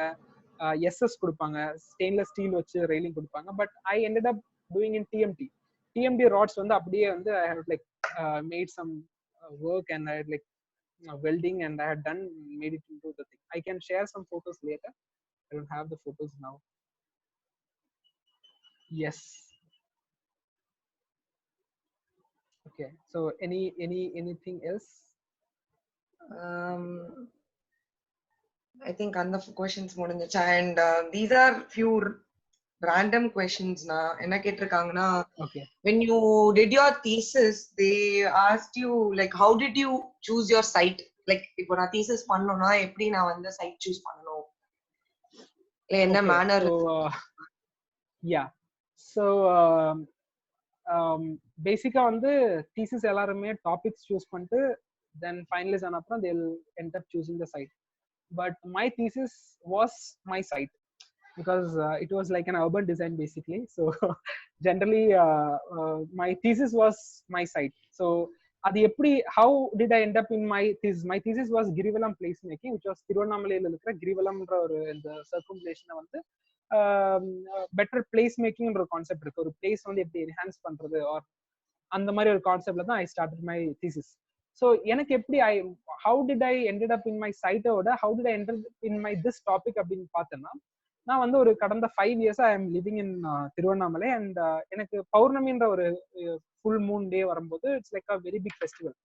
எஸ்எஸ் கொடுப்பாங்க, ஸ்டெயின்லெஸ் ஸ்டீல் வச்சு ரெயிலிங் கொடுப்பாங்க. But I ended up doing in TMT rods வந்து அப்படியே வந்து ஐ had like made some work and I had like welding and I had done made it into the thing. I can share some photos later. I don't have the photos now. Yes. Okay, so anything else? I think on the questions முடிஞ்சிச்சு. And these are few random questions na enna ketirukanga. Okay, when you did your thesis they asked you like how did you choose your site, like ipo na thesis pannona eppadi na vanda site choose pannanom enna manner? So yeah, so பேசிக்கா வந்து thesis எல்லாருமே topics choose பண்ணிட்டு then finalize ஆன அப்புறம் they'll end up choosing the site. But my thesis was my site because it was like an urban design basically. So generally my thesis was my site. So adi eppadi how did I end up in my thesis was Girivalam place making, which was Tiruvannamalai irukra Girivalamன்ற ஒரு இந்த circumambulation வந்து better place மேக்கிங்ன்ற concept இருக்கு. ஒரு place வந்து எப்படி enhance பண்றது R அந்த மாதிரி ஒரு கான்செப்ட்ல தான் I started my thesis. So எனக்கு எப்படி how did I ended up in my சைட்டோட how did I enter in my this topic அப்படின்னு பார்த்தேன்னா, நான் வந்து ஒரு கடந்த 5 years I am living in Tiruvannamalai. And எனக்கு பௌர்ணமின்ற ஒரு ஃபுல் மூன் டே வரும்போது it's like a very big festival.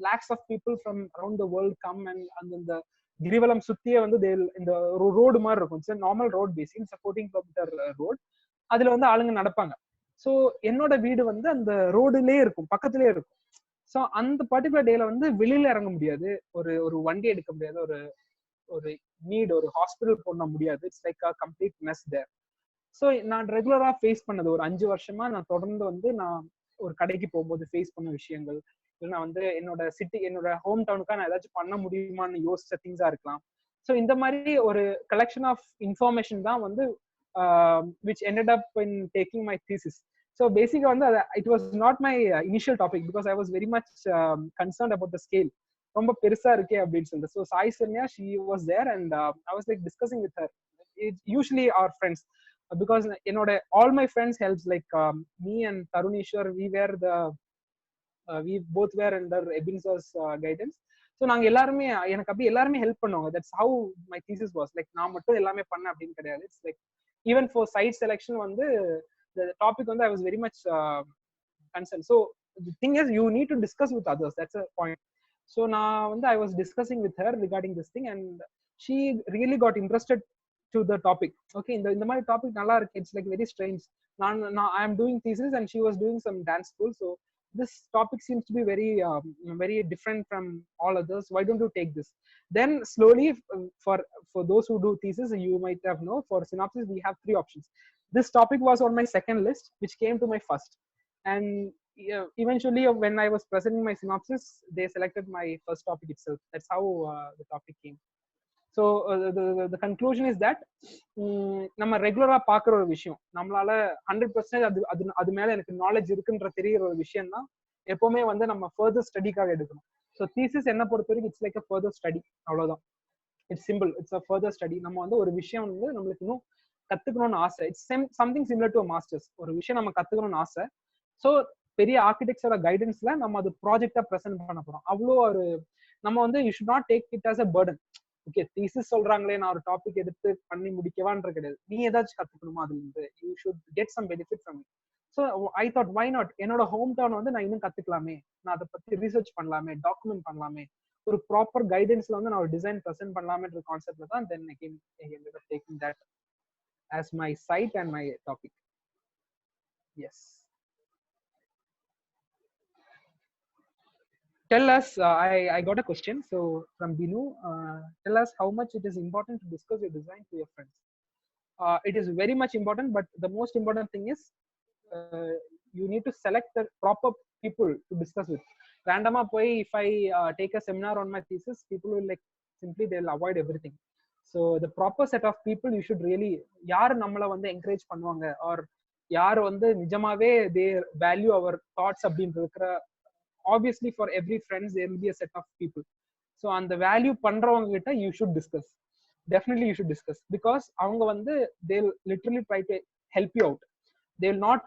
Lakhs of people from around the world come and அந்த கிரிவலம் சுத்தியே வந்து இந்த ஒரு ரோடு மாதிரி இருக்கும். It's normal road basic 14 kilometre road. அதுல வந்து ஆளுங்க நடப்பாங்க. ஸோ என்னோட வீடு வந்து அந்த ரோடுலயே இருக்கும், பக்கத்துலயே இருக்கும். ஸோ அந்த பர்டிகுலர் டேல வந்து வெளியில இறங்க முடியாது, ஒரு வண்டி எடுக்க முடியாது, ஒரு நீட் ஒரு ஹாஸ்பிட்டல் போட முடியாது. It's like a complete mess there. So நான் ரெகுலரா ஃபேஸ் பண்ணது ஒரு 5 வருஷமா நான் தொடர்ந்து வந்து நான் ஒரு கடைக்கு போகும்போது ஃபேஸ் பண்ண விஷயங்கள், இல்லைன்னா வந்து என்னோட ஹோம் டவுனுக்கா நான் ஏதாச்சும் பண்ண முடியுமான்னு யோசிச்ச திங்ஸா இருக்கலாம். ஸோ இந்த மாதிரி ஒரு கலெக்ஷன் ஆஃப் இன்ஃபர்மேஷன் தான் வந்து which ended up in taking my thesis. So basically on it was not my initial topic because I was very much concerned about the scale. ரொம்ப பெருசா இருக்கே அப்படின்னு சொல்லிட்டு. So Sai Sanya, she was there and I was like discussing with her. It's usually our friends because all my friends helps like me and Taruneshwar, we both were under Ebenezer's guidance. So நாங்க எல்லாருமே எனக்கு அப்படி எல்லாருமே help பண்ணுவாங்க. That's how my thesis was. Like நான் மட்டும் எல்லாமே பண்ண அப்படின்னு கிடையாது. It's like even for site selection வந்து டாபிக் வந்து I was very much concern. So the thing is you need to discuss with others. That's a point. So நான் வந்து I was discussing with her regarding this thing and she really got interested to the topic. Okay, இந்த மாதிரி topic நல்லா இருக்கு. It's like very strange. I am doing thesis and she was doing some dance school. So this topic seems to be very different from all others. Why don't you take this? Then slowly, for those who do thesis, you might have know, for synopsis we have 3 options. This topic was on my second list, which came to my first, and eventually when I was presenting my synopsis, they selected my first topic itself. That's how the topic came. So the conclusion is that நம்ம ரெகுலரா பாக்குற ஒரு விஷயம், நம்மளால 100% அது மேல எனக்கு knowledge இருக்குன்ற தெரியற ஒரு விஷயம் தான் எப்பவுமே வந்து நம்ம ஃபர்தர் ஸ்டடிக்காக எடுக்கணும். ஸோ தீசிஸ் என்ன பொறுத்த வரைக்கும் it's like a further study, அவ்வளவுதான். It's simple, it's a further study. நம்ம வந்து ஒரு விஷயம் வந்து நம்மளுக்கு இன்னும் கத்துக்கணும்னு ஆசை. It's something similar to masters. ஒரு விஷயம் நம்ம கத்துக்கணும்னு ஆசை. ஸோ பெரிய ஆர்கிடெக்சரோட கைடன்ஸ்ல நம்ம அது ப்ராஜெக்டா ப்ரெசென்ட் பண்ண போறோம். அவ்வளோ ஒரு நம்ம வந்து you should not take it as a burden. Okay, thesis சொல்றாங்களே நான் ஒரு டாபிக் எடுத்து பண்ணி முடிக்கவான்ற கிடையாது. நீ ஏதாச்சும் கத்துக்கணுமா அதுல இருந்து, you should get some benefit from it. So I thought why not, என்னோட ஹோம் டவுன் வந்து நான் இன்னும் கத்துக்கலாமே, நான் அதை பத்தி ரிசர்ச் பண்ணலாமே, டாக்குமெண்ட் பண்ணலாமே, ஒரு ப்ராப்பர் கைடன்ஸ்ல வந்து நான் ஒரு டிசைன் ப்ரெசென்ட் பண்ணலாமேன்ற கான்செப்ட்ல தான் தென் I ended up taking that as my site and my topic. Yes. Tell us, I got a question. So from Binu, tell us how much it is important to discuss your design to your friends. It is very much important, but the most important thing is you need to select the proper people to discuss with. Randomly, if I take a seminar on my thesis, people will like simply they'll avoid everything. So the proper set of people you should really, யார் நம்மளை வந்து encourage பண்ணுவாங்க, or யார் வந்து நிஜமாவே they value our thoughts அப்படின்னு இருக்கிற obviously for every friends there will be a set of people. So on the value பண்றவங்க கிட்ட you should discuss. Definitely you should discuss, because அவங்க வந்து they'll literally try to help you out. They will not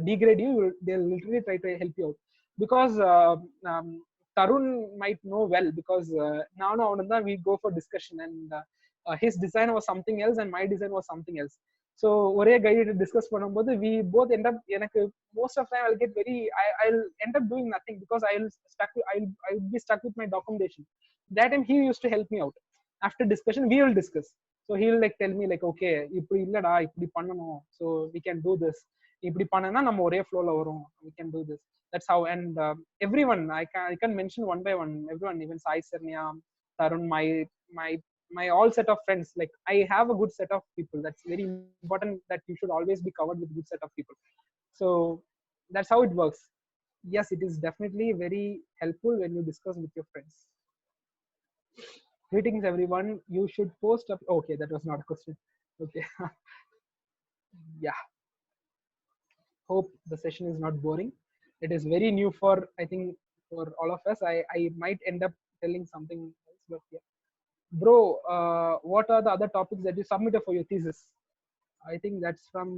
degrade you. They'll literally try to help you out, because Tarun might know well, because now we go for discussion, and his design was something else and my design was something else. So ஒரே guide discuss பண்ணும்போது we both end up, எனக்கு most of the time I'll get very, I'll end up doing nothing, because I'll be stuck with my documentation. That time he used to help me out. After discussion we will discuss. So he will like tell me like, okay, இப்படி இல்லடா இப்படி பண்ணணும், so we can do this, இப்படி பண்ணனா நம்ம ஒரே ஃப்ளோல வரும், we can do this. That's how. And everyone, I can mention one by one, everyone, even Sai Sarnya, Tarun, my all set of friends. Like I have a good set of people. That's very important, that you should always be covered with good set of people. So that's how it works. Yes, it is definitely very helpful when you discuss with your friends. Greetings everyone, you should post up. Okay, that was not a question. Okay. Yeah, hope the session is not boring. It is very new for, I think, for all of us. I might end up telling something else, but yeah. Bro, what are the other topics that you submitted for your thesis? I think that's from,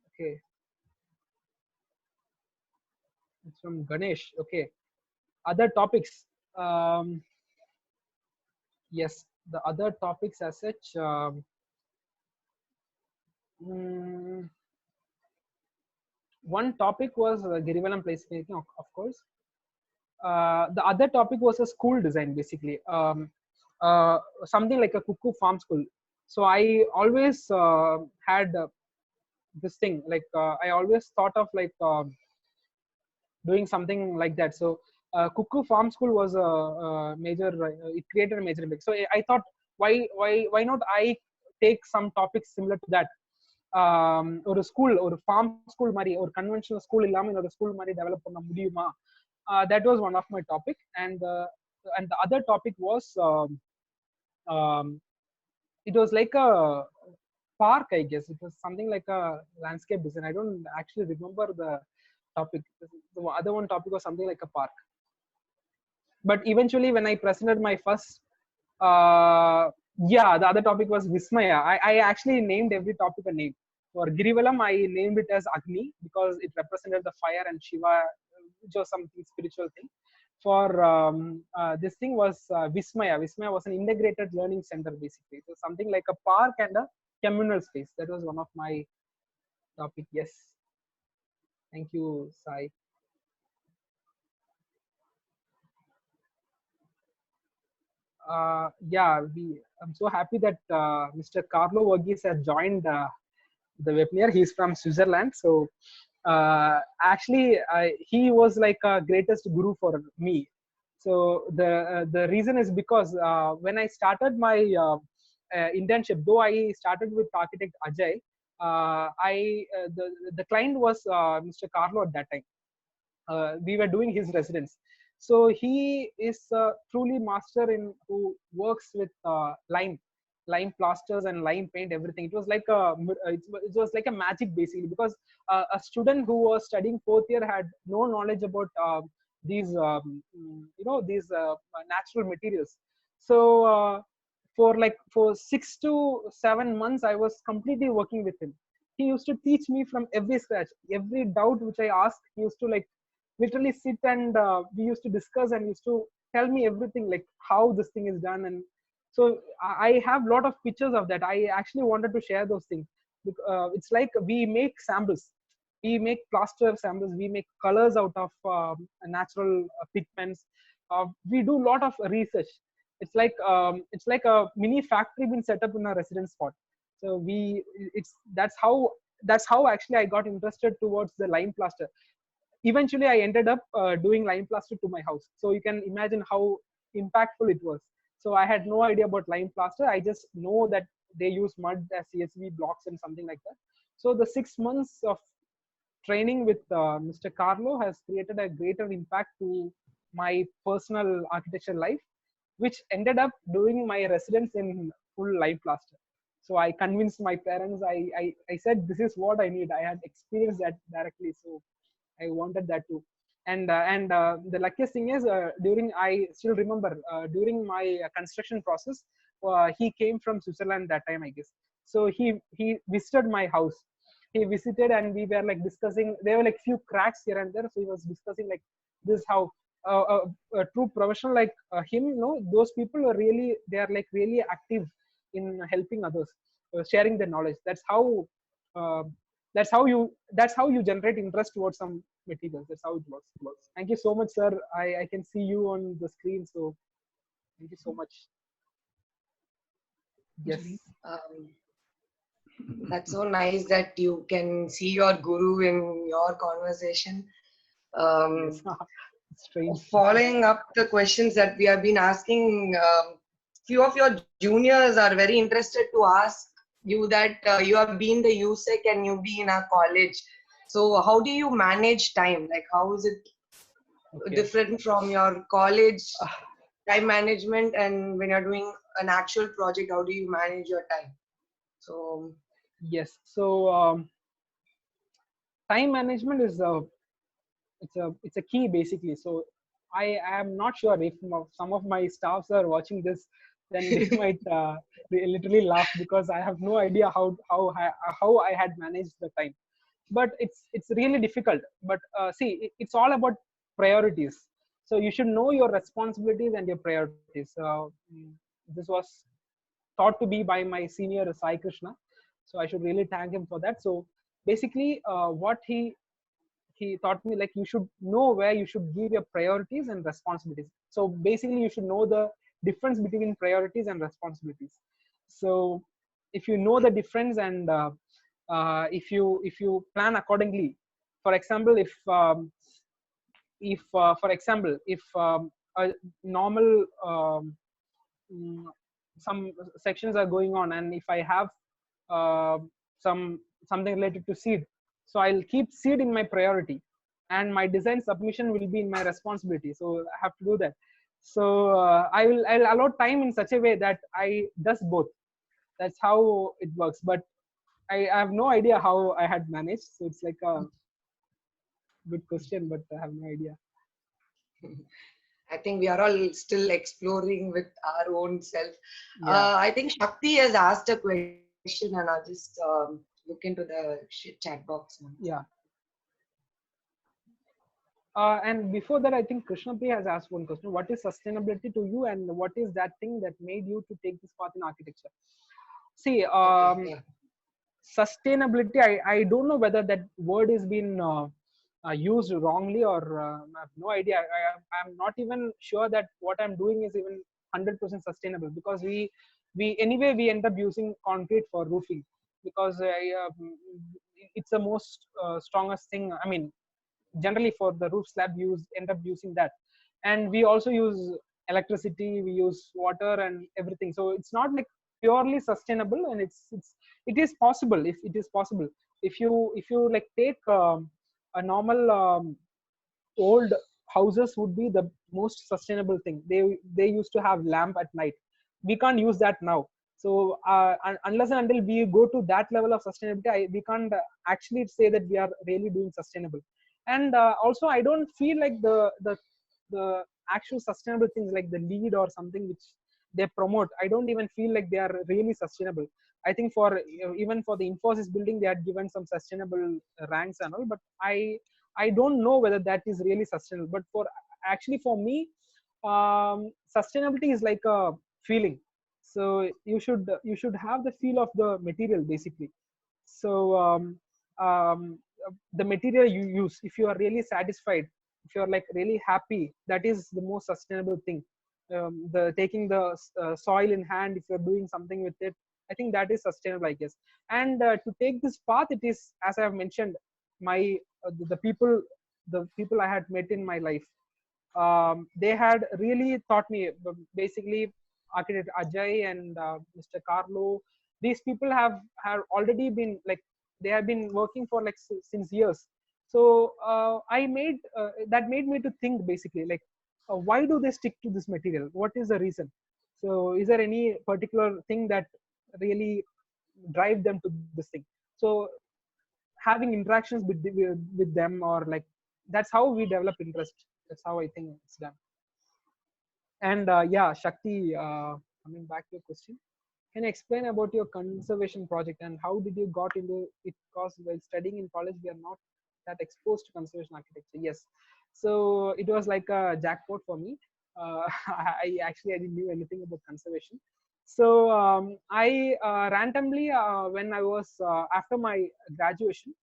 okay, it's from Ganesh. Okay, other topics. Yes, the other topics as such, one topic was Girivalam placemaking, of course. The other topic was a school design, basically, something like a cuckoo farm school. So I always had this thing, like I always thought of like doing something like that. So cuckoo farm school was a major, it created a major impact. So I thought, why not I take some topics similar to that, ஒரு school, ஒரு form school மாதிரி, ஒரு conventional school இல்லாம இன்னொரு school மாதிரி develop பண்ண முடியுமா? That was one of my topic. And the other topic was it was like a park, I guess. It was something like a landscape design. I don't actually remember the topic. The other one topic was something like a park. But eventually when I presented my first, yeah, the other topic was Vismaya. I actually named every topic a name. For Girivalam, I named it as Agni, because it represented the fire and Shiva, which was something spiritual thing. For this thing was Vismaya. Vismaya was an integrated learning center, basically. So something like a park and a communal space. That was one of my topic. Yes. Thank you, Sai. Yeah, I'm so happy that Mr. Carlo Verghese has joined the webinar. He's from Switzerland. So actually he was like a greatest guru for me. So the reason is because when I started my internship, though I started with architect Ajay, the client was Mr. Carlo at that time. We were doing his residence. So he is truly master in who works with lime plasters and lime paint, everything. It was like it was like a magic, basically, because a student who was studying 4th year had no knowledge about these these natural materials. So for 6 to 7 months I was completely working with him. He used to teach me from every scratch. Every doubt which I asked, he used to like literally sit and we used to discuss, and used to tell me everything, like how this thing is done. And so I have a lot of pictures of that. I actually wanted to share those things. It's like we make samples, we make plaster samples, we make colors out of natural pigments. We do a lot of research. It's like a mini factory being set up in a residence spot. So that's how actually I got interested towards the lime plaster. Eventually I ended up doing lime plaster to my house. So you can imagine how impactful it was. So I had no idea about lime plaster. I just know that they use mud as CSV blocks and something like that. So the 6 months of training with Mr. Carlo has created a greater impact to my personal architecture life, which ended up doing my residence in full lime plaster. So I convinced my parents. I said, this is what I need. I had experienced that directly. So I wanted that too. And the luckiest thing is, during I still remember, during my construction process, he came from Switzerland that time, I guess. So he visited my house. He visited, and we were like discussing. There were like few cracks here and there, so he was discussing like this how a true professional like him, those people are really, they are like really active in helping others, sharing their knowledge. Uh, that's how you generate interest towards some materials. That's how it works. Thank you so much, sir. I can see you on the screen, so thank you so much. Yes. That's so nice that you can see your guru in your conversation. Yes. Strange. Following up the questions that we have been asking, few of your juniors are very interested to ask you that you have been the USEC and you be in our college. So how do you manage time? Like, how is it different from your college time management, and when you're doing an actual project, how do you manage your time? So yes. So time management is it's a key basically. So I am not sure if some of my staffs are watching this, then they might literally laugh, because I have no idea how I had managed the time. But it's really difficult. But see, it's all about priorities. So you should know your responsibilities and your priorities. This was taught to be by my senior Sai Krishna, so I should really thank him for that. So basically, what he taught me, like, you should know where you should give your priorities and responsibilities. So basically, you should know the difference between priorities and responsibilities. So if you know the difference, and if you plan accordingly, for example, if a normal some sections are going on, and if I have uh, something related to seed, so I'll keep seed in my priority, and my design submission will be in my responsibility. So I have to do that. So I'll allow time in such a way that I does both. That's how it works. But I have no idea how I had managed. So it's like a good question, but I have no idea. I think we are all still exploring with our own self. Yeah. I think Shakti has asked a question, and I'll just look into the chat box now. Yeah. And before that, I think Krishna P has asked one question. What is sustainability to you, and what is that thing that made you to take this path in architecture? See, Okay, yeah. sustainability, I don't know whether that word is been used wrongly, or I have no idea. I'm not even sure that what I'm doing is even 100% sustainable, because we end up using concrete for roofing, because it's the most strongest thing. I mean, generally for the roof slab, end up using that. And we also use electricity, we use water and everything. So it's not like purely sustainable, and it is possible. If it is possible, if you like take a normal old houses would be the most sustainable thing. They used to have lamp at night. We can't use that now. So unless and until we go to that level of sustainability, we can't actually say that we are really doing sustainable. And also, I don't feel like the actual sustainable things like the lead or something which they promote, I don't even feel like they are really sustainable. I think for even for the Infosys building, they had given some sustainable ranks and all, but I don't know whether that is really sustainable. But for me, sustainability is like a feeling. So you should have the feel of the material basically. So the material you use, if you are really satisfied, if you are like really happy, that is the most sustainable thing. The taking the soil in hand, if you're doing something with it, I think that is sustainable, I guess. And to take this path, it is, as I have mentioned, my the people I had met in my life, they had really taught me. Basically, architect Ajay and Mr. Carlo, these people have already been like, they have been working for like since years. So that made me to think basically, like, why do they stick to this material? What is the reason? So is there any particular thing that really drive them to this thing? So having interactions with them, or like that's how we develop interest. That's how I think it's done. And yeah, Shakti, coming back to your question, can you explain about your conservation project and how did you got into it? Because while studying in college, we are not that exposed to conservation architecture. Yes, so it was like a jackpot for me. I didn't know anything about conservation. So I randomly, when I was after my graduation,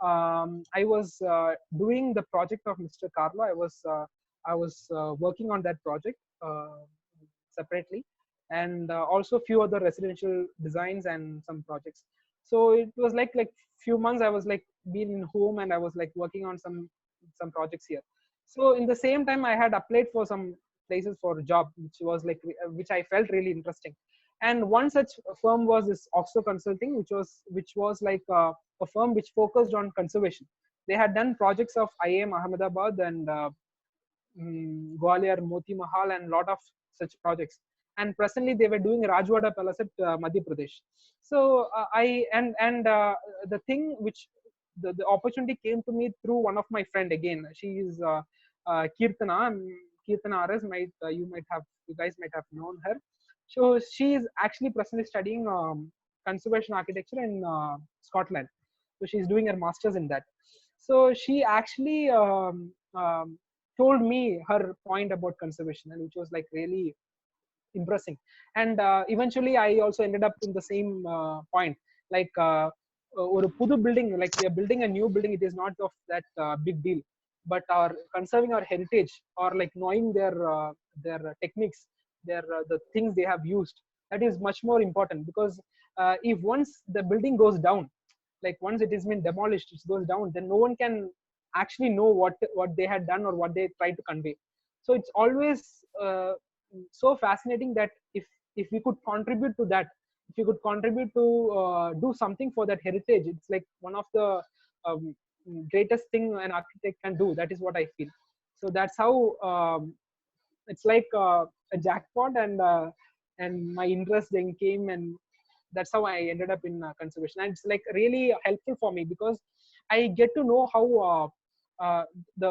I was doing the project of Mr. Carlo. I was working on that project separately, and also few other residential designs and some projects. So it was like few months I was like being home, and I was like working on some projects here. So in the same time I had applied for some places for a job, which was like which I felt really interesting. And one such firm was this Ausko Consulting, which was like a firm which focused on conservation. They had done projects of IIM Ahmedabad and Gwalior, Moti Mahal, and lot of such projects. And presently, they were doing Rajwada Palace at Madhya Pradesh. So the thing which the opportunity came to me through one of my friend again. She is Kirtana. Kirtana Aras, you guys might have known her. So she is actually presently studying conservation architecture in Scotland. So she's doing her masters in that. So she actually told me her point about conservation, and which was like really impressing. And eventually I also ended up in the same point, like ஒரு புது building, like we are building a new building, it is not of that big deal, but our conserving our heritage, or like knowing their techniques, the things they have used, that is much more important. Because if once the building goes down, like once it has been demolished, it goes down, then no one can actually know what they had done or what they tried to convey. So it's always so fascinating that if we could contribute to that, if you could contribute to do something for that heritage, it's like one of the um, greatest thing an architect can do. That is what I feel. So that's how it's like a jackpot, and my interest then came, and that's how I ended up in conservation. And it's like really helpful for me, because I get to know how the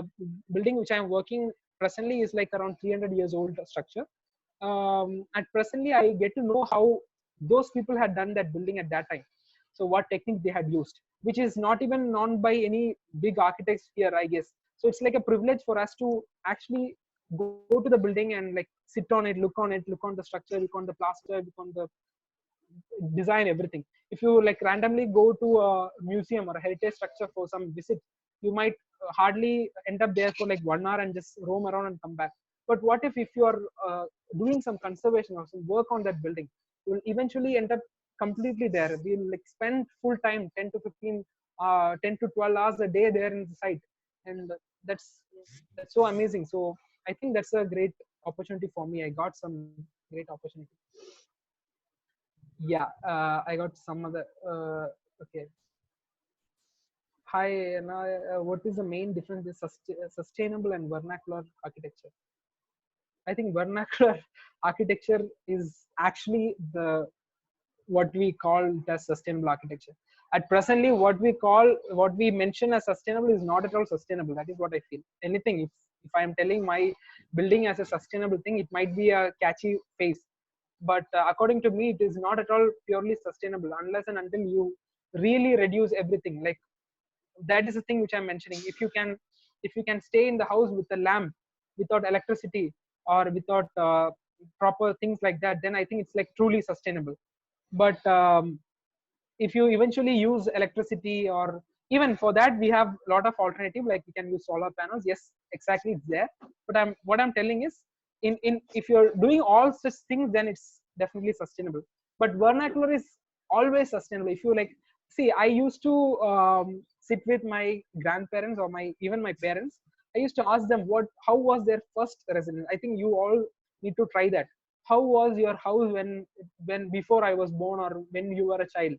building which I'm working presently is like around 300 years old structure. And presently I get to know how those people had done that building at that time. So what technique they had used, which is not even known by any big architects here, I guess. So it's like a privilege for us to actually go to the building and like sit on it, look on the structure, look on the plaster, look on the design, everything. If you like randomly go to a museum or a heritage structure for some visit, you might hardly end up there for like 1 hour and just roam around and come back. But what if you are doing some conservation or some work on that building, you will eventually end up completely there. We'll like spend full time, 10 to 15 10 to 12 hours a day there in the site. And that's so amazing. So I think that's a great opportunity for me. I got some great opportunity. Yeah, I got some other okay. Hi, what is the main difference in sustainable and vernacular architecture? I think vernacular architecture is actually the what we call as sustainable architecture. At presently, what we mention as sustainable is not at all sustainable. That is what I feel. Anything, if I am telling my building as a sustainable thing, it might be a catchy face, but according to me, it is not at all purely sustainable unless and until you really reduce everything. Like that is the thing which I'm mentioning. If you can stay in the house with a lamp, without electricity, or without proper things like that, then I think it's like truly sustainable. But if you eventually use electricity, or even for that we have a lot of alternative, like we can use solar panels. Yes, exactly, it's there. But what I'm telling is, in if you're doing all such things, then it's definitely sustainable. But vernacular is always sustainable. If you like, see, I used to sit with my grandparents, or my even my parents. I used to ask them how was their first residence. I think you all need to try that. How was your house when before I was born, or when you were a child?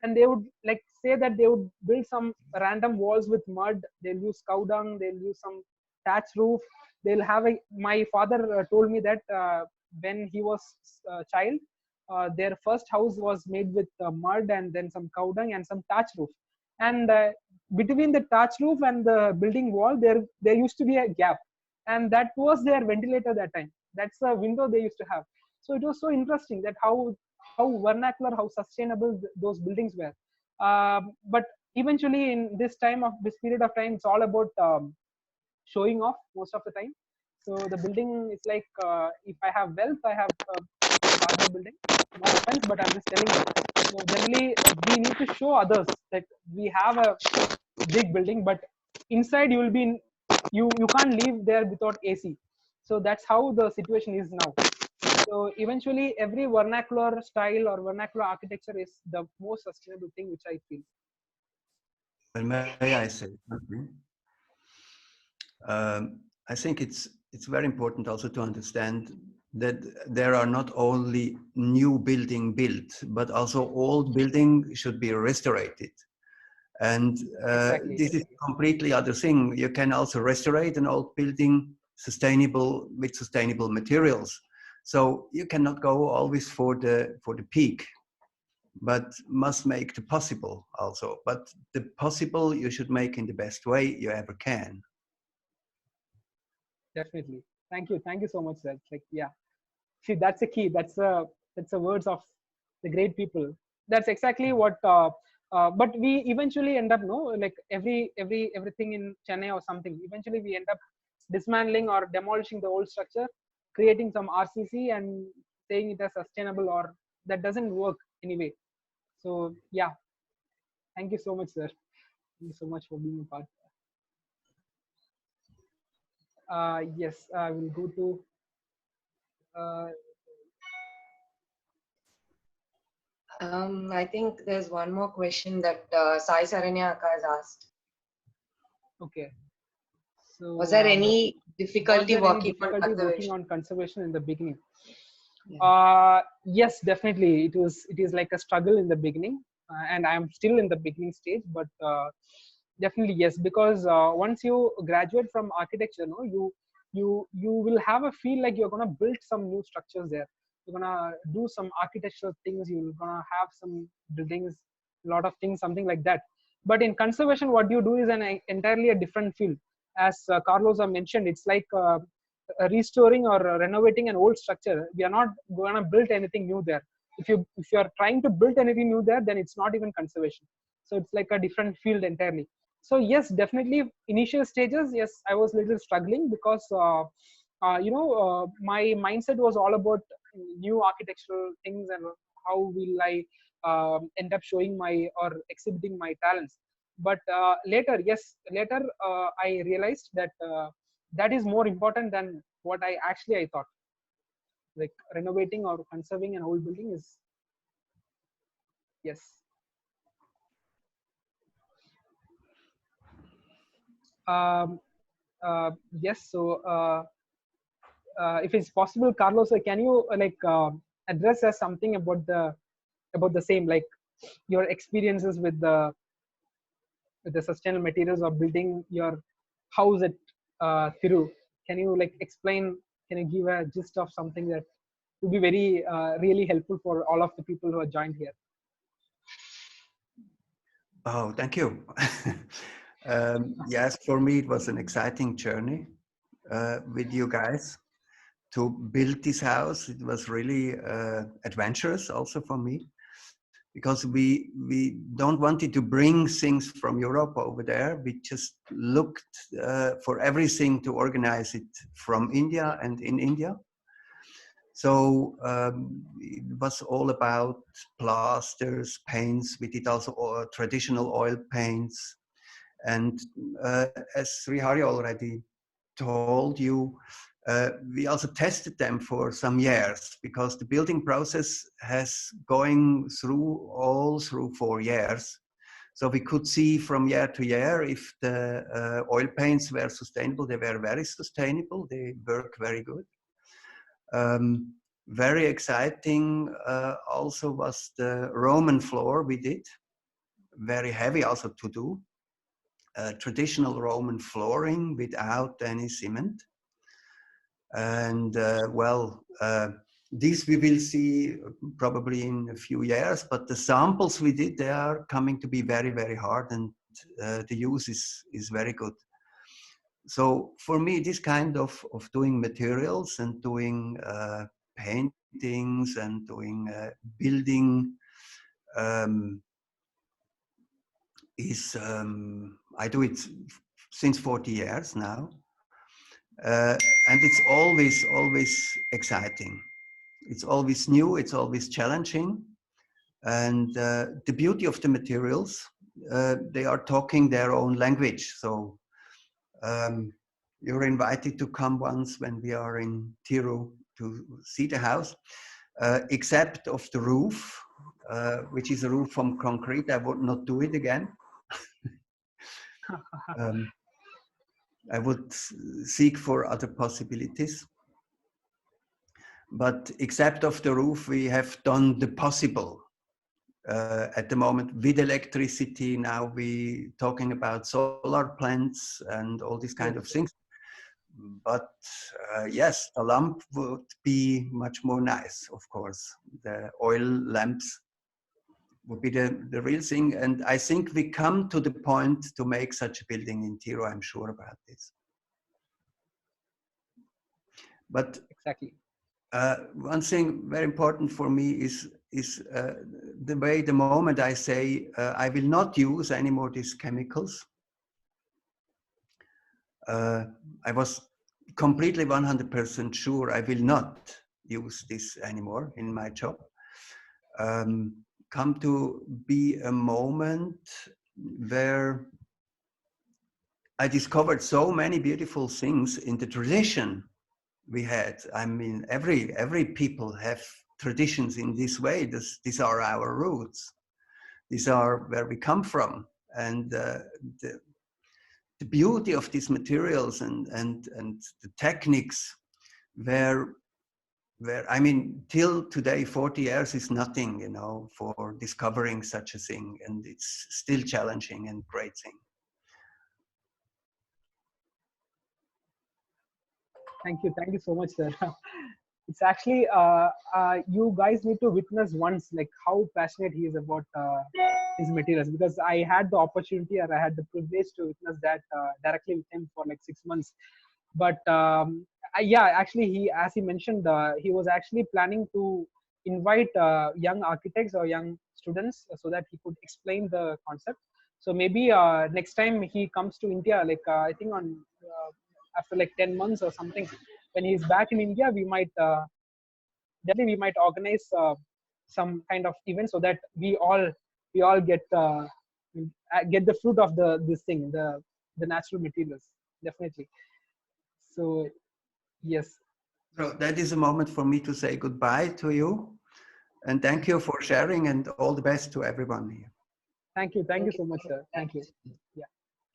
And they would like say that they would build some random walls with mud. They'll use cow dung, they'll use some thatch roof. They'll have my father told me that when he was a child, their first house was made with mud, and then some cow dung and some thatch roof. And between the thatch roof and the building wall, there used to be a gap, and that was their ventilator that time. That's the window they used to have. So it was so interesting that how vernacular, how sustainable those buildings were. But eventually, in this period of time, it's all about showing off most of the time. So the building is like, if I have wealth, I have a larger building. No offense, but I'm just telling you. So generally, we need to show others that we have a big building, but inside you will be you can't live there without AC. So that's how the situation is now. So eventually, every vernacular style or vernacular architecture is the most sustainable thing, which I feel. Well, may I say something? I think it's very important also to understand that there are not only new building built, but also old building should be restored. And Exactly. This is a completely other thing. You can also restore an old building with sustainable materials. So you cannot go always for the peak, but must make the possible also. But the possible you should make in the best way you ever can. Definitely. Thank you so much, sir. Like, yeah, see, that's the key. That's the words of the great people. That's exactly what. But we eventually end up, no, like everything in Chennai or something. Eventually, we end up dismantling or demolishing the old structure, creating some RCC and saying it as sustainable, or that doesn't work anyway. So yeah, thank you so much, sir. Thank you so much for being a part. Yes, I will go to. I think there's one more question that Sai Saranya Akka has asked. Okay. So was there any difficulty working on conservation in the beginning? Yeah. Yes, definitely. It is like a struggle in the beginning, and I am still in the beginning stage. But definitely yes, because once you graduate from architecture, no, you will have a feel like you're gonna build some new structures there. You're gonna do some architectural things. You're gonna have some buildings, a lot of things, something like that. But in conservation, what you do is entirely a different field. As Carlos mentioned, it's like restoring or renovating an old structure. We are not going to build anything new there. If you are trying to build anything new there, then it's not even conservation. So it's like a different field entirely. So yes, definitely initial stages, yes, I was a little struggling because my mindset was all about new architectural things and how will I end up showing my or exhibiting my talents. But later I realized that that is more important than what I thought. Like renovating or conserving an old building is, yes. Yes. So if it's possible, Carlos, can you address us something about the same, like your experiences with the sustainable materials of building your house at Thiru? Can you explain? Can you give a gist of something that would be very really helpful for all of the people who are joined here? Oh, thank you. Yes, for me it was an exciting journey with you guys to build this house. It was really adventurous also for me, because we don't wanted to bring things from Europe over there. We just looked for everything to organize it from India and in India. So it was all about plasters, paints. We did also traditional oil paints. And as Sreehari already told you, we also tested them for some years, because the building process has going through 4 years. So we could see from year to year if the oil paints were sustainable. They were very sustainable. They work very good. Very exciting also was the Roman floor we did. Very heavy also to do. Traditional Roman flooring without any cement. And this we will see probably in a few years, but the samples we did, they are coming to be very, very hard and the use is very good. So for me, this kind of doing materials and doing paintings and doing building is, I do it since 40 years now. And it's always exciting. It's always new, it's always challenging. And the beauty of the materials, they are talking their own language. So you're invited to come once when we are in Tiru to see the house, except of the roof, which is a roof from concrete. I would not do it again. I would seek for other possibilities. But except of the roof, we have done the possible. At the moment with electricity, now we talking about solar plants and all these kind of things. But yes, a lamp would be much more nice, of course. The oil lamps would be the real thing. And I think we come to the point to make such a building in Tiro. I'm sure about this. But Exactly. One thing very important for me is the moment I say I will not use any more these chemicals. I was completely 100% sure I will not use this anymore in my job. Come to be a moment where I discovered so many beautiful things in the tradition we had. I mean, every people have traditions in this way. These are our roots. These are where we come from. And the beauty of these materials and the techniques where I mean, till today, 40 years is nothing, you know, for discovering such a thing. And it's still challenging and great thing. Thank you so much, sir. It's actually you guys need to witness once like how passionate he is about his materials, because I had the opportunity or I had the privilege to witness that directly with him for like 6 months. But yeah, actually he, as he mentioned, he was actually planning to invite young architects or young students so that he could explain the concept. So maybe next time he comes to India, like I think on after like 10 months or something, when he's back in India, we might definitely we might organize some kind of event so that we all get the fruit of this thing, the natural materials, definitely. So yes. So that is a moment for me to say goodbye to you, and thank you for sharing, and all the best to everyone here. Thank you so much, sir. Thank you. Yeah.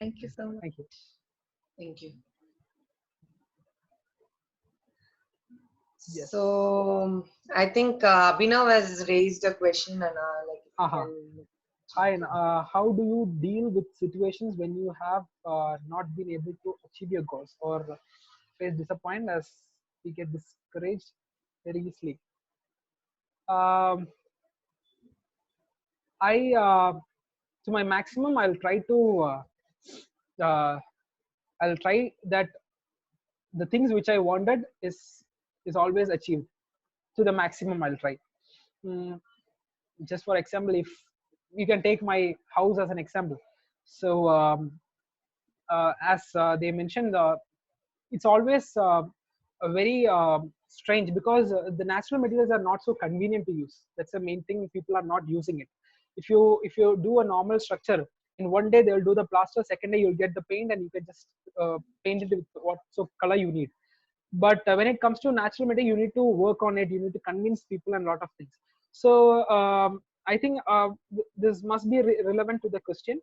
Thank you so much. Thank you. Thank you. Yes. So I think Abhinav has raised a question, and like if you can. Hi, and how do you deal with situations when you have not been able to achieve your goals or face disappointment as we get discouraged very easily? To my maximum, I'll try that the things which I wanted is always achieved to the maximum. I'll try. Just for example, if you can take my house as an example. So as they mentioned, it's always a very strange, because the natural materials are not so convenient to use. That's the main thing. People are not using it. If you do a normal structure, in one day they'll do the plaster, second day you'll get the paint, and you can just paint it with what so color you need. But when it comes to natural material, you need to work on it, you need to convince people and a lot of things. So I think this must be relevant to the question.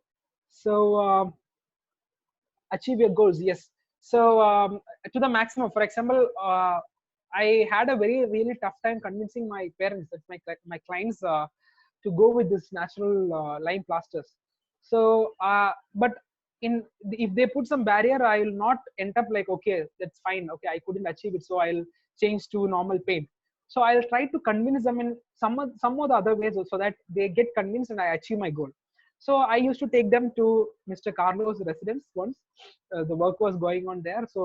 So achieve your goals, yes. So to the maximum. For example, I had a really tough time convincing my parents, that my clients, to go with this natural lime plasters. So but if they put some barrier, I will not end up like, okay, that's fine, okay, I couldn't achieve it, so I'll change to normal paint. So I'll try to convince them in some of the other ways so that they get convinced and I achieve my goal. So I used to take them to Mr. Carlos' residence once. The work was going on there, so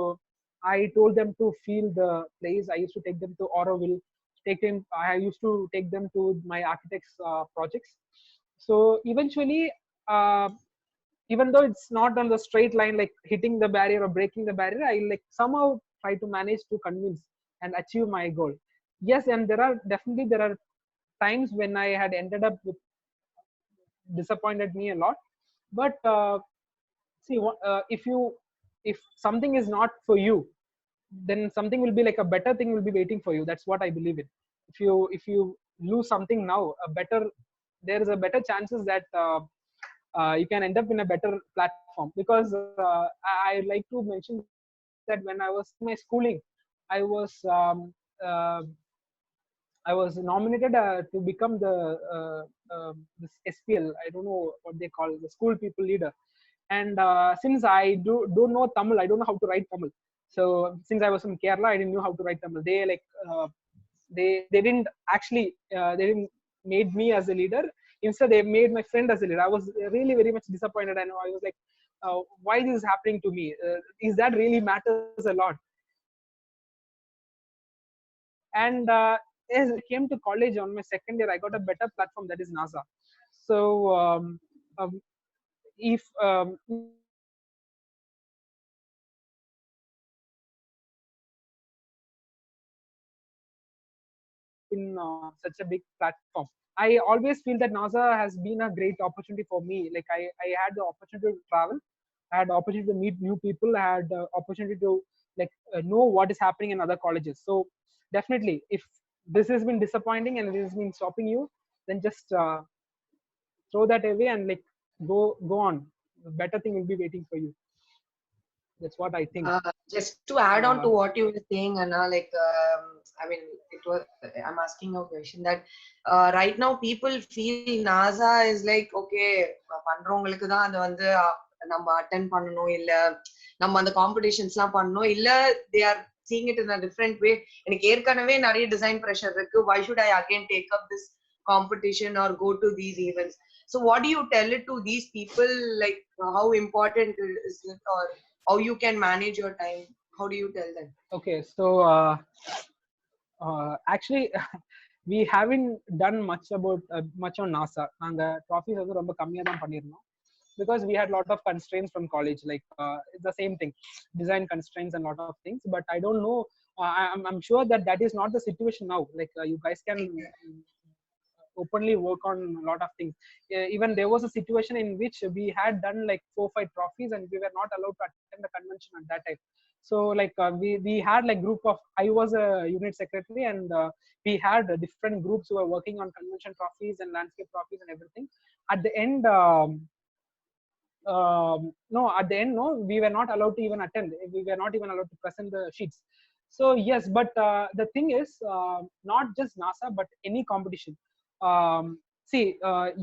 I told them to feel the place. I used to take them to Auroville. I used to take them to my architects' projects. So eventually, uh, even though it's not on the straight line, like hitting the barrier or breaking the barrier, I like somehow try to manage to convince and achieve my goal. Yes, and there are times when I had ended up with disappointed me a lot. But see, if something is not for you, then something will be like a better thing will be waiting for you. That's what I believe in. If you lose something now, there is a better chances that you can end up in a better platform. Because I like to mention that when I was in my schooling, I was uh, I was nominated to become this SPL. I don't know what they call the school people leader. And since I don't know Tamil, I don't know how to write Tamil. So since I was from Kerala, I didn't know how to write Tamil. They like they didn't actually they didn't made me as a leader. Instead, they made my friend as a leader. I was really very much disappointed, and I was like, why this is happening to me? Is that really matters a lot? And as I came to college on my second year, I got a better platform, that is NASA. So if in such a big platform, I always feel that NASA has been a great opportunity for me. Like I had the opportunity to travel, I had the opportunity to meet new people, I had the opportunity to like know what is happening in other colleges. So definitely, if this has been disappointing and it has been stopping you, then just throw that away and like go on. A better thing will be waiting for you. That's what I think. Just to add on Uh, to what you were saying, Anna, like I mean, I'm asking a question that right now people feel NASA is like okay, பண்றவங்களுக்கு தான் அது வந்து நம்ம attend பண்ணணும் இல்ல நம்ம அந்த காம்படிஷன்ஸ்லாம் பண்ணணும் இல்ல they are seeing it in a different way. எனக்கு ஏற்கனவே நிறைய டிசைன் ப்ரெஷர் இருக்கு. Why should I again take up this competition or go to these events? So what do you tell it to these people, like how important is it, or how you can manage your time? How do you tell them? okay, so actually we haven't done much on NASA. நாங்க trophies வந்து ரொம்ப கம்மியா தான் பண்ணிருந்தோம் because we had lot of constraints from college, like it's the same thing, design constraints and lot of things. But I don't know, I'm sure that is not the situation now. Like you guys can openly work on a lot of things. Even there was a situation in which we had done like 4-5 trophies and we were not allowed to attend the convention at that time. So like we had like group of, I was a unit secretary, and we had different groups who were working on convention trophies and landscape trophies and everything. At the end no, we were not allowed to even attend. We were not even allowed to present the sheets. So yes, but the thing is, not just NASA but any competition. See,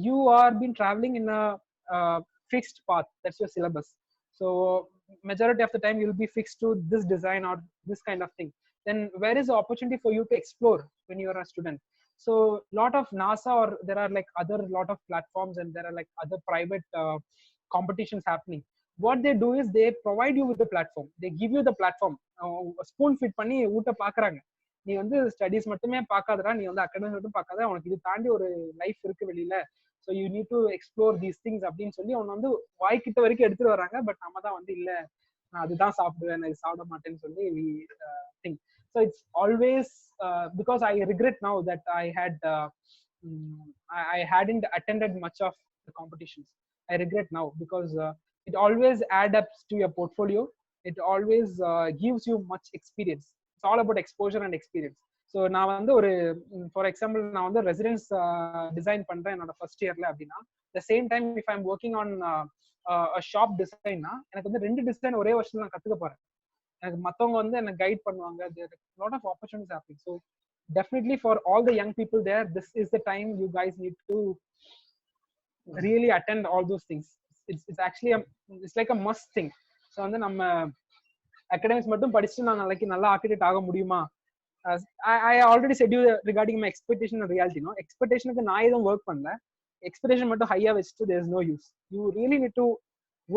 you are been traveling in a fixed path, that's your syllabus. So majority of the time you'll be fixed to this design or this kind of thing. Then where is the opportunity for you to explore when you are a student? So lot of NASA, or there are like other lot of platforms, and there are like other private competitions happening. What they do is they provide you with the platform. They give you the platform. Spoon fit பண்ணி ஊட்ட பாக்குறாங்க. நீ வந்து studies மட்டுமே பார்க்காதடா, நீ வந்து academic மட்டும் பார்க்காத, உனக்கு இது தாண்டி ஒரு லைஃப் இருக்கு வெளியில. So you need to explore these things அப்படின்னு சொல்லி அவனை வந்து வாய்க்கிட்ட வரைக்கும் எடுத்துட்டு வராங்க. பட் நம்ம தான் வந்து இல்ல, நான் அதுதான் சாப்பிடுவேன், நான் இது சாப்பிட மாட்டேன்னு சொல்லி we think. So it's always because I regret now that I hadn't attended much of the competitions. I regret now because it always adds up to your portfolio. It always gives you much experience. It's all about exposure and experience. So நான் வந்து ஒரு for example நான் வந்து residence design பண்றேன் என்னோட first இயர்ல அப்படின்னா, the same time if I am working on shop டிசைன்னா எனக்கு வந்து 2 டிசைன் ஒரே வருஷத்துல நான் கத்துக்க போறேன். எனக்கு மத்தவங்க வந்து எனக்கு கைட் பண்ணுவாங்க. there are lot of opportunities happening. So definitely for all the young people there, this is the time you guys need to really attend all those things. It's actually it's like a must thing. So வந்து நம்ம academics மட்டும் படிச்சுட்டு நான் நாளைக்கு நல்லா architect ஆக முடியுமா? I already said you regarding my expectation and reality. No, expectationக்கு நான் எதுவும் ஒர்க் பண்ணல. expectation மட்டும் high-ஆ வச்சுட்டு there is no use. You really need to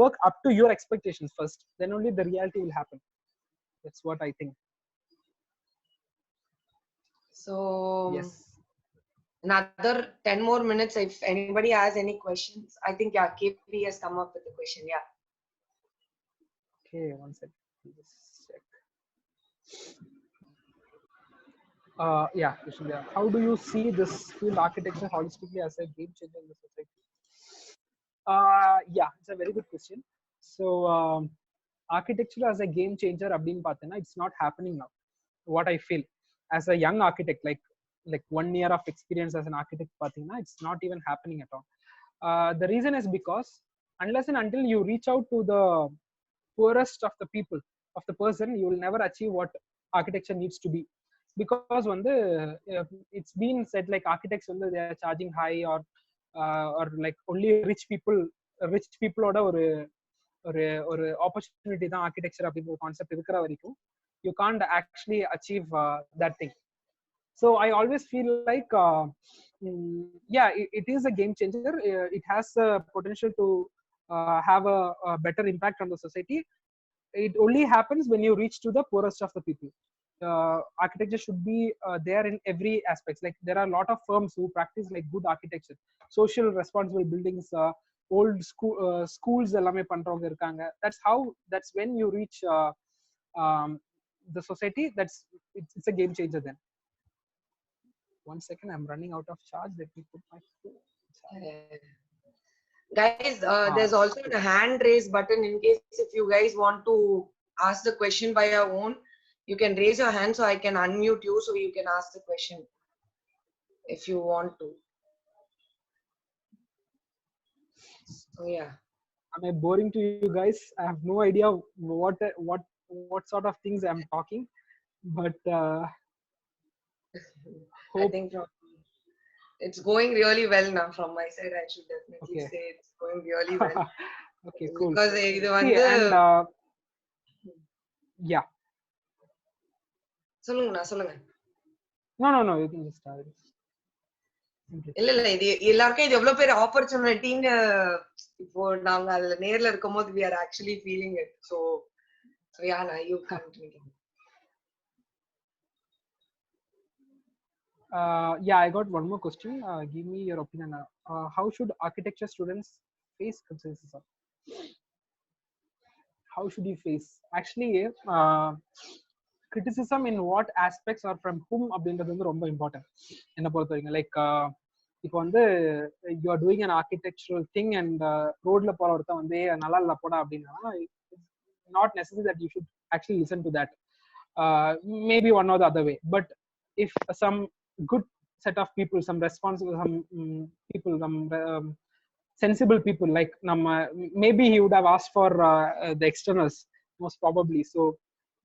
work up to your expectations first, then only the reality will happen. That's what I think. So Yes. another 10 more minutes if anybody has any questions. I think yeah, KP has come up with the question. Yeah. Okay, one second. Just check. Yeah, Krishna, how do you see this field architecture holistically as a game changer in the society? Yeah, it's a very good question. So architecture as a game changer abdin pathina, it's not happening now. What I feel as a young architect, like 1 year of experience as an architect pathina, it's not even happening at all. The reason is because unless and until you reach out to the poorest of the people, of the person, you will never achieve what architecture needs to be. Because when it's been said like architects when they are charging high, or like only rich people oda ஒரு opportunity தான் architecture அப்படிங்கிற ஒரு concept இருக்கிற வரைக்கும் you can't actually achieve that thing. So I always feel like yeah, it is a game changer. It has a potential to have a better impact on the society. It only happens when you reach to the poorest of the people. Architecture should be there in every aspect. Like there are a lot of firms who practice like good architecture, social responsible buildings, old schools ellame பண்றவங்க இருக்காங்க. That's when you reach the society. It's a game changer then. 1 second, I'm running out of charge. Let me put my phone. Guys, there's also a hand raise button in case if you guys want to ask the question by your own. You can raise your hand so I can unmute you so you can ask the question if you want to. So yeah. Am I boring to you guys? I have no idea what sort of things I'm talking, but I think it's going really well now from my side. I should definitely Okay. say it's going really well. Okay, cool. Because இது See, வந்து and yeah. சொல்லுங்க. No, you can just start. இல்ல இது எல்லாருக்கும் இது எவ்வளவு பேர் ஆப்பர்ச்சுனிட்டின்னு இப்போ நாங்க அதுல நேர்ல இருக்கும்போது we are actually feeling it. So yeah, you continue. Yeah, I got one more question. Give me your opinion. How should architecture students face criticism? How should you face? Actually, criticism in what aspects or from whom அப்படின்றது வந்து ரொம்ப important என்ன பொறுத்த வரைக்கும். Like இப்போ வந்து you are doing an architectural thing and ரோட்ல போற ஒருத்தன் வந்து நல்லா இல்ல போடா அப்படின்னா not necessary that you should actually listen to that. Maybe one or the other way. But if some good set of people, some responsible, people, some sensible people, like maybe he would have asked for the externals most probably. So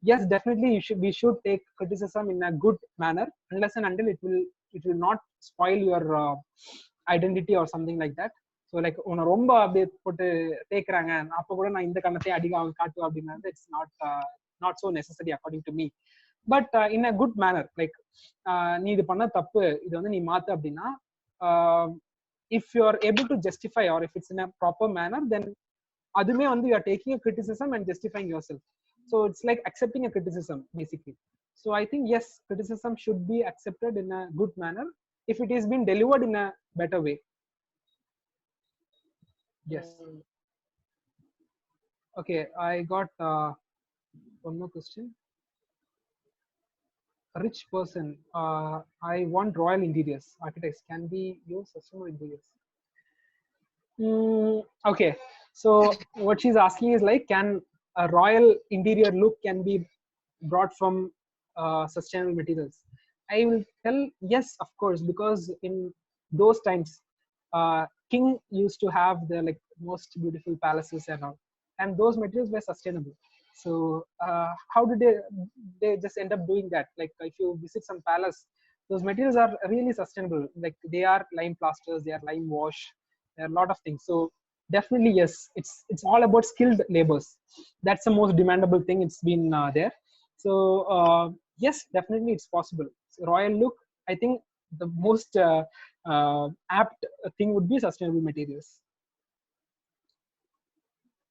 yes, definitely we should take criticism in a good manner, unless and until it will not spoil your identity or something like that. So like உன்னை ரொம்ப அப்படியே போட்டு தேய்க்கிறாங்க அப்போ கூட நான் இந்த கண்ணத்தையும் அடிக்க அவங்க காட்டுவேன் அப்படின்னா it's not so necessary according to me. But in a good manner, like நீ இது பண்ண தப்பு, இது வந்து நீ மாத்து அப்படின்னா if you are able to justify or if it's in a proper manner, then அதுமே வந்து you are taking a criticism and justifying yourself. So it's like accepting a criticism basically. So I think yes, criticism should be accepted in a good manner if it is being delivered in a better way. Yes. Okay, I got one more question. A rich person, I want royal interiors. Architects can be used sustainable interiors. Okay, so what she's asking is like, can a royal interior look can be brought from sustainable materials? I will tell yes, of course, because in those times king used to have the like most beautiful palaces and all, and those materials were sustainable. So how did they just end up doing that? Like if you visit some palace, those materials are really sustainable. Like they are lime plasters, they are lime wash, there are a lot of things. So definitely yes, it's all about skilled labors. That's the most demandable thing. It's been there. So yes, definitely it's possible. So royal look, I think the most apt thing would be sustainable materials.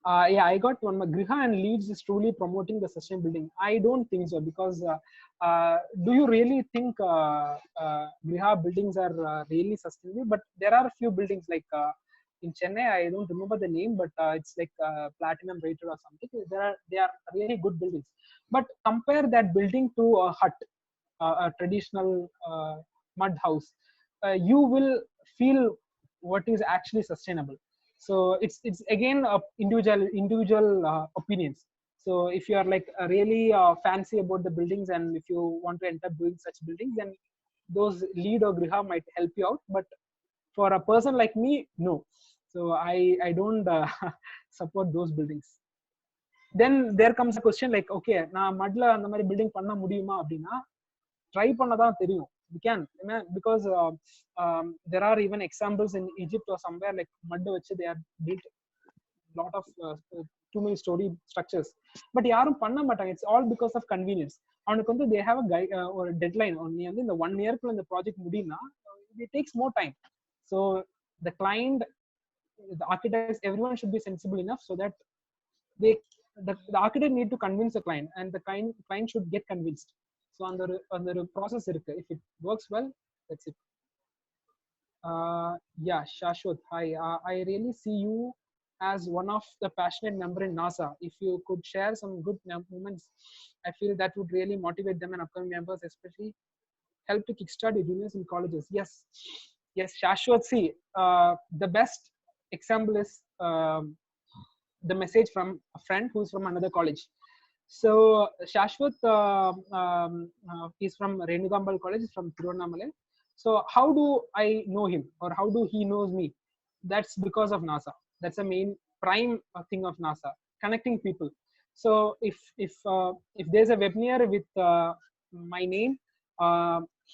Yeah, I got one. Griha and Leeds is truly promoting the sustainable building. I don't think so, because do you really think Griha buildings are really sustainable? But there are a few buildings like in Chennai. I don't remember the name, but it's like platinum rated or something. They are really good buildings. But compare that building to a hut, a traditional mud house. You will feel what is actually sustainable. So it's again individual opinions. So if you are like really fancy about the buildings, and if you want to end up doing such buildings, then those lead or griha might help you out. But for a person like me, no. So I don't support those buildings. Then there comes a question like, okay, நான் மட்ல அந்த மாதிரி building பண்ண முடியுமா அப்படின்னா try பண்ணதான் தெரியும். We can, because there are even examples in Egypt or somewhere like mud வச்சு they are built lot of too many story structures. But யாரும் பண்ண மாட்டாங்க. It's all because of convenience. அவனுக்கு வந்து they have a guide or a deadline. நீ வந்து இந்த 1 year குள்ள இந்த ப்ராஜெக்ட் முடியும்னா it takes more time. So the client, the architects, everyone should be sensible enough so that they the architect need to convince the client, and the client should get convinced. So on the process irukku. If it works well, that's it. Yeah, Shashwat, hi. I really see you as one of the passionate member in NASA. If you could share some good moments, I feel that would really motivate them and upcoming members, especially help to kickstart the juniors in colleges. Yes, Shashwat. See, the best example is the message from a friend who's from another college. So Shashwat is from Renugambal College, from Tiruvannamalai. So how do I know him, or how do he knows me? That's because of NASA. That's the main prime thing of NASA, connecting people. So if there's a webinar with my name,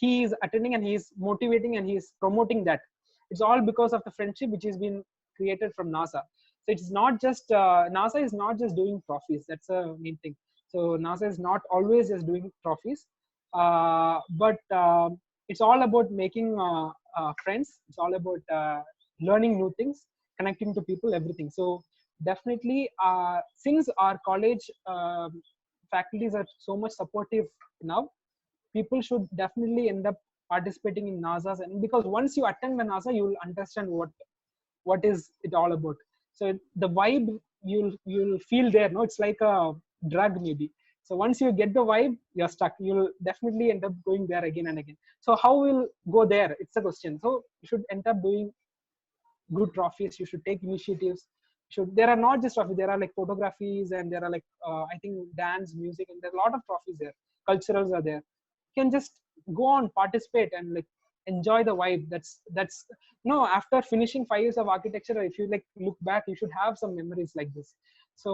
he is attending and he is motivating and he is promoting that. It's all because of the friendship which has been created from NASA. So it's not just NASA is not just doing trophies. That's a main thing. So NASA is not always just doing trophies, but it's all about making friends. It's all about learning new things, connecting to people, everything. So definitely, since our college faculties are so much supportive now, people should definitely end up participating in NASA's, and because once you attend the NASA, you will understand what is it all about. So the vibe you'll feel there. No, it's like a drug maybe. So once you get the vibe, you're stuck. You'll definitely end up going there again and again. So how will go there? It's a question. So you should end up doing good trophies. You should take initiatives. There are not just trophies. There are like photographies, and there are like I think dance, music, and there are a lot of trophies there. Culturals are there. You can just go on, participate, and like enjoy the vibe. That's no, after finishing 5 years of architecture, if you like look back, you should have some memories like this. So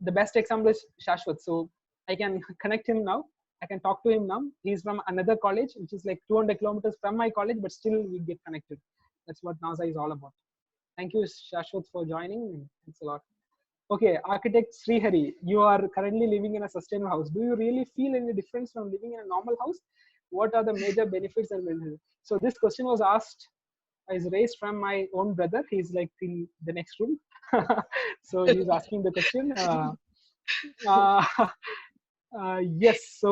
the best example is Shashwat. So I can connect him now. I can talk to him now. He's from another college which is like 200 kilometers from my college, but still we get connected. That's what NASA is all about. Thank you, Shashwat, for joining. Thanks a lot. Okay, architect Sreehari, you are currently living in a sustainable house. Do you really feel any difference from living in a normal house? What are the major benefits and benefits? So this question was asked, is raised from my own brother. He's like in the next room. So he's asking the question. Yes, so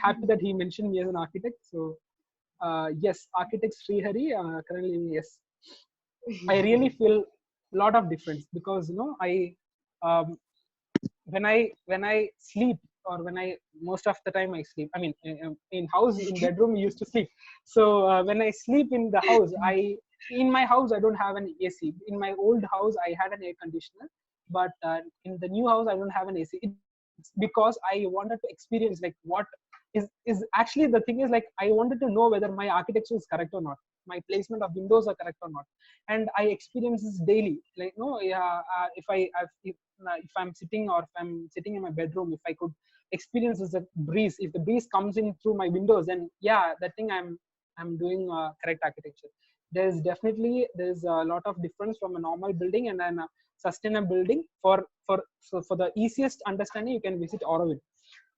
happy that he mentioned me as an architect. So yes, architect Sreehari, currently, yes. I really feel a lot of difference, because when I sleep, or when I most of the time I sleep. I mean, in house, in bedroom, we used to sleep. So when I sleep in the house, in my house I don't have an AC. In my old house I had an air conditioner, but in the new house I don't have an AC. It's because I wanted to experience like what is actually the thing is like I wanted to know whether my architecture is correct or not, my placement of windows are correct or not, and I experience this daily. Like if I'm sitting, or if I'm sitting in my bedroom, if I could experience the breeze, if the breeze comes in through my windows, then yeah, that thing I'm doing correct architecture. There's a lot of difference from a normal building and then a sustainable building. For the easiest understanding, you can visit Auroville.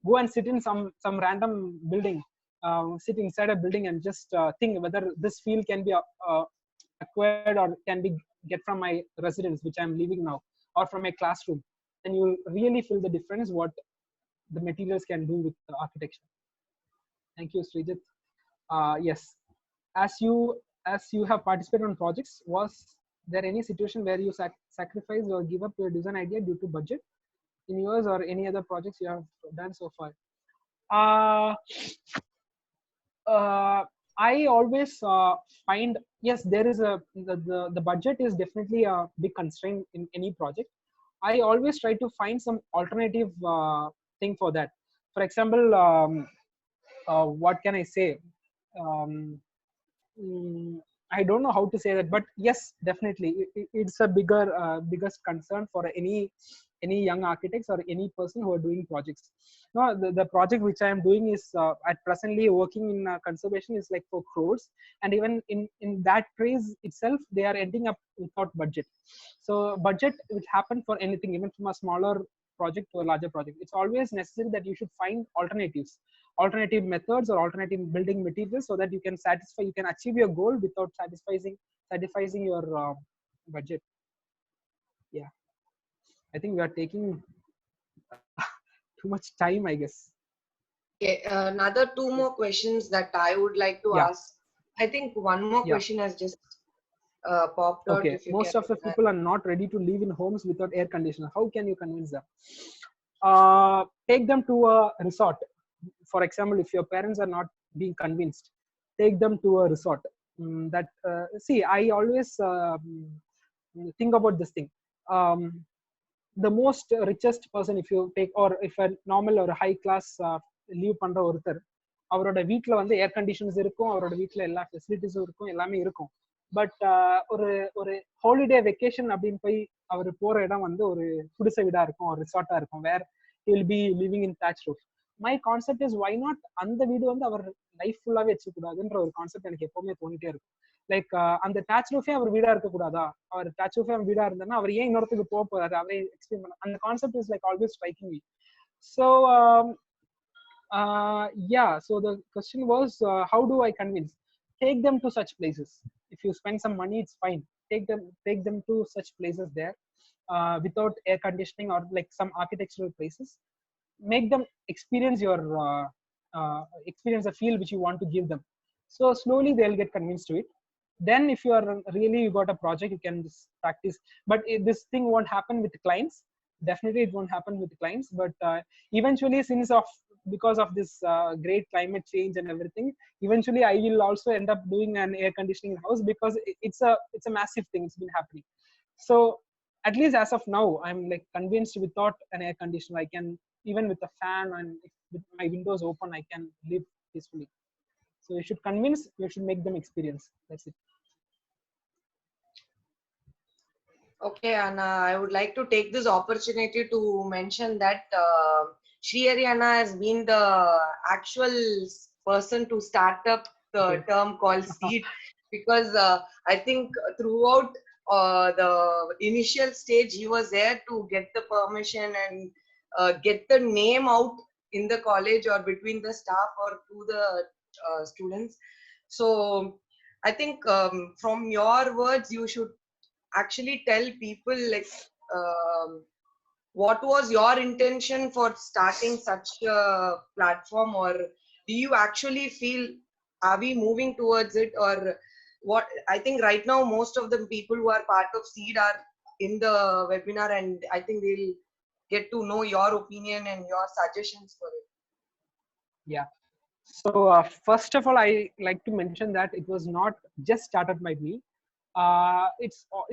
Go and sit in some random building. sit inside a building and just think whether this field can be acquired or can be get from my residence which I'm living now, or from a classroom, then you really feel the difference what the materials can do with the architecture. Thank you, Srijit. Yes, as you have participated on projects, was there any situation where you sacrificed or give up your design idea due to budget in yours or any other projects you have done so far? I always find, yes, there is the budget is definitely a big constraint in any project. I always try to find some alternative thing for that. For example, what can I say? Um, I don't know how to say that, but yes, definitely, it's a biggest concern for any young architects or any person who are doing projects. No, the project which I am doing is at presently working in conservation is like for crores, and even in that praise itself, they are ending up without budget. So budget which happen for anything, even from a smaller project to a larger project, it's always necessary that you should find alternative methods or alternative building materials so that you can achieve your goal without satisfying your budget. Yeah, I think we are taking too much time, I guess. Okay, another two more questions that I would like to Yeah. ask. I think one more Yeah. question has just popped out. Okay, If you most can of the people are not ready to live in homes without air conditioner. How can you convince them? Take them to a resort. For example, if your parents are not being convinced, take them to a resort. See, I always think about this thing. The most richest person, if you take, or if a normal or a high class leave பண்ற ஒருத்தர், அவரோட வீட்டில் வந்து ஏர் conditions இருக்கும், அவரோட வீட்டில் எல்லா ஃபெசிலிட்டிஸும் இருக்கும், எல்லாமே இருக்கும். பட் ஒரு ஒரு ஹாலிடே வெக்கேஷன் அப்படின்னு போய் அவர் போற இடம் வந்து ஒரு குடிசை வீடா இருக்கும், ஒரு ரிசார்ட்டா இருக்கும், where he will be living in thatch roof. My concept is why not அந்த வீடு வந்து அவர் லைஃப் ஃபுல்லாவே வச்சுக்கூடாதுன்ற ஒரு கான்செப்ட் எனக்கு எப்பவுமே தோணிட்டே இருக்கும். லைக் அந்த thatch roofே அவர் வீடா இருக்கக்கூடாதா? அவர் thatch roofே அவர் வீடா இருந்தாருன்னா அவர் ஏன் இன்னொருத்துக்கு போக போறாரு? அவரே எக்ஸ்பிளைன் பண்ண அந்த concept is like always striking me. So yeah, so the question was, how do I convince? Take them to such places. If you spend some money, it's fine. Take them to such places there, without air conditioning or like some architectural places. Make them experience experience the feel which you want to give them. So slowly they'll get convinced to it. Then if you are really, you got a project, you can just practice. But this thing won't happen with clients. Definitely it won't happen with clients, but eventually, because of this great climate change and everything, eventually I will also end up doing an air conditioning house, because it's a massive thing. It's been happening. So at least as of now, I'm like convinced without an air conditioner, I can, even with a fan and with my windows open, I can live peacefully. So you should convince, you should make them experience. That's it. Okay, and I would like to take this opportunity to mention that Sreehari has been the actual person to start up the term called seed, because I think throughout the initial stage he was there to get the permission and get the name out in the college or between the staff or to the students. So I think from your words, you should actually tell people like what was your intention for starting such a platform, or do you actually feel, are we moving towards it, or what? I think right now most of the people who are part of seed are in the webinar, and I think they'll get to know your opinion and your suggestions for it. Yeah. So first of all, I like to mention that it was not just started by me.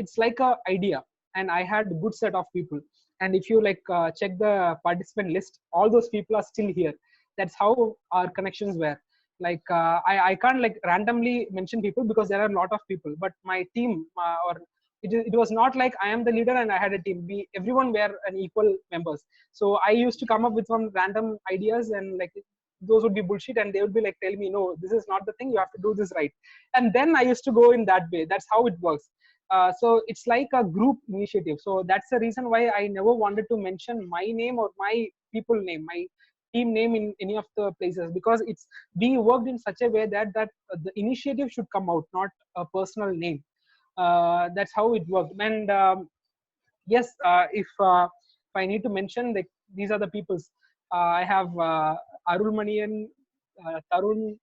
It's like a idea, and I had a good set of people, and if you like check the participant list, all those people are still here. That's how our connections were. Like I can't like randomly mention people because there are a lot of people, but my team or it was not like I am the leader and I had a team. Everyone were an equal members. So I used to come up with some random ideas, and like those would be bullshit, and they would be like, tell me, no, this is not the thing, you have to do this right. And then I used to go in that way. That's how it works. So it's like a group initiative. So that's the reason why I never wanted to mention my name or my people name. team name in any of the places, because we worked in such a way that the initiative should come out, not a personal name. That's how it worked. And yes, if I need to mention, like, these are the peoples. I have Arulmanian, Tarun,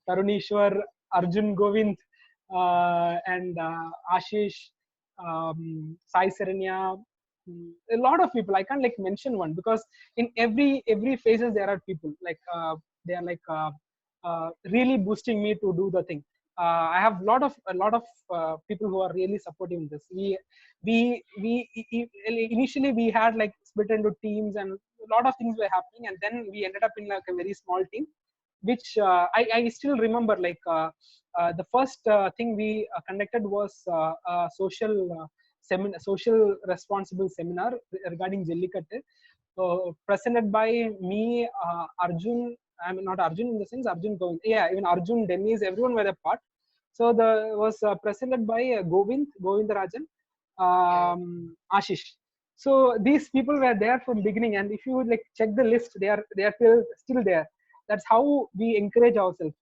Tarunishwar, Arjun Govind, and Ashish, Sai Serenya, a lot of people. I can't like mention one, because in every phases there are people like they are like really boosting me to do the thing. I have a lot of people who are really supporting this. Initially we had like split into teams, and a lot of things were happening, and then we ended up in like a very small team, which I still remember. Like the first thing we conducted was a social responsible seminar regarding Jellikattu, presented by me, Arjun. I mean, not Arjun in the sense Arjun Govind. Yeah, even Arjun, Dennis, everyone were a part. So the was presented by Govindarajan, Ashish. So these people were there from beginning, and if you would like check the list, they are still there. That's how we encourage ourselves.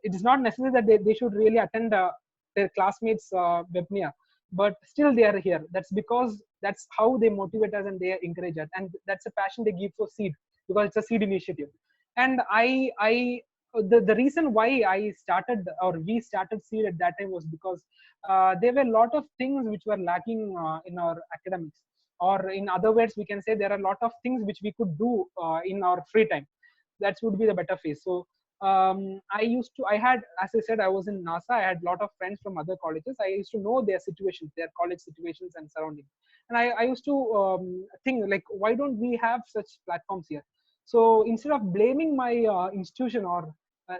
It is not necessary that they should really attend their classmates' webinar, but still they are here. That's because that's how they motivate us and they encourage us, and that's a passion they give for seed, because it's a seed initiative. And the reason why I started, or we started seed at that time, was because there were a lot of things which were lacking in our academics, or in other words we can say there are a lot of things which we could do in our free time. That would be the better phase. So I had, as I said, I was in NASA. I had a lot of friends from other colleges. I used to know their situations, their college situations and surroundings. And I used to think, like, why don't we have such platforms here? So instead of blaming my institution, or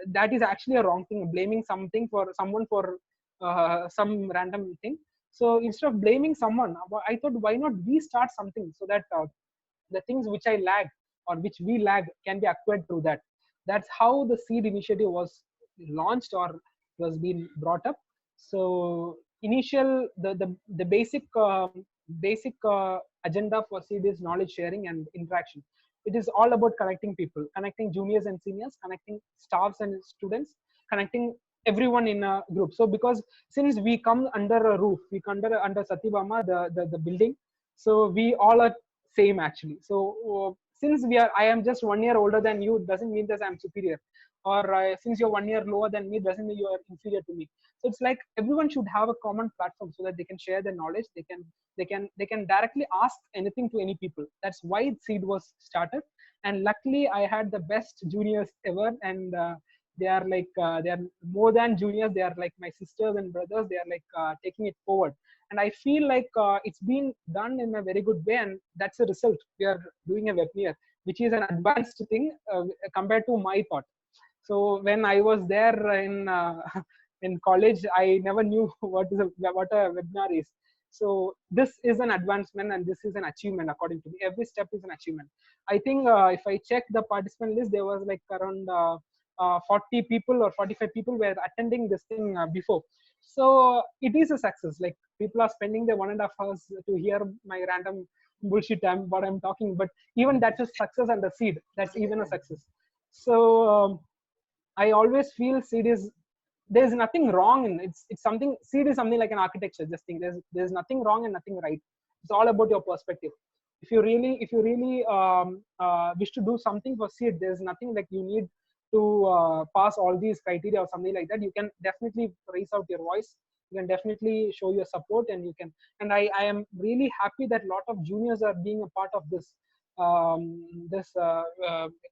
that is actually a wrong thing, blaming someone for some random thing. So instead of blaming someone, I thought, why not we start something, so that the things which I lag, or which we lag, can be acquired through that. That's how the seed initiative was launched, or was being brought up. So the basic agenda for seed is knowledge sharing and interaction. It is all about connecting people, connecting juniors and seniors, connecting staffs and students, connecting everyone in a group. So because since we come under a roof, we come under Satyabama, the building, so we all are same actually. So since I am just 1 year older than you, doesn't mean that I'm superior, or since you're 1 year lower than me, doesn't mean you are inferior to me. So it's like everyone should have a common platform, so that they can share their knowledge. They can directly ask anything to any people. That's why seed was started. And luckily I had the best juniors ever, and they are they are more than juniors. They are like my sisters and brothers. They are like taking it forward, and I feel like it's been done in a very good way, and that's the result. We are doing a webinar, which is an advanced thing compared to my thought. So when I was there in in college, I never knew what a webinar is. So this is an advancement, and this is an achievement according to me. Every step is an achievement. I think if I check the participant list, there was like around 40 people or 45 people were attending this thing before. So it is a success. Like, people are spending their 1.5 hours to hear my random bullshit what I'm talking, but even that's a success, and the seed, that's even a success. So I always feel seed is, there's nothing wrong in it's something. Seed is something like an architecture. Just think, there's nothing wrong and nothing right. It's all about your perspective. If you really wish to do something for seed, there's nothing like you need to pass all these criteria or something like that. You can definitely raise out your voice. You can definitely show your support, and you can. And I am really happy that a lot of juniors are being a part of this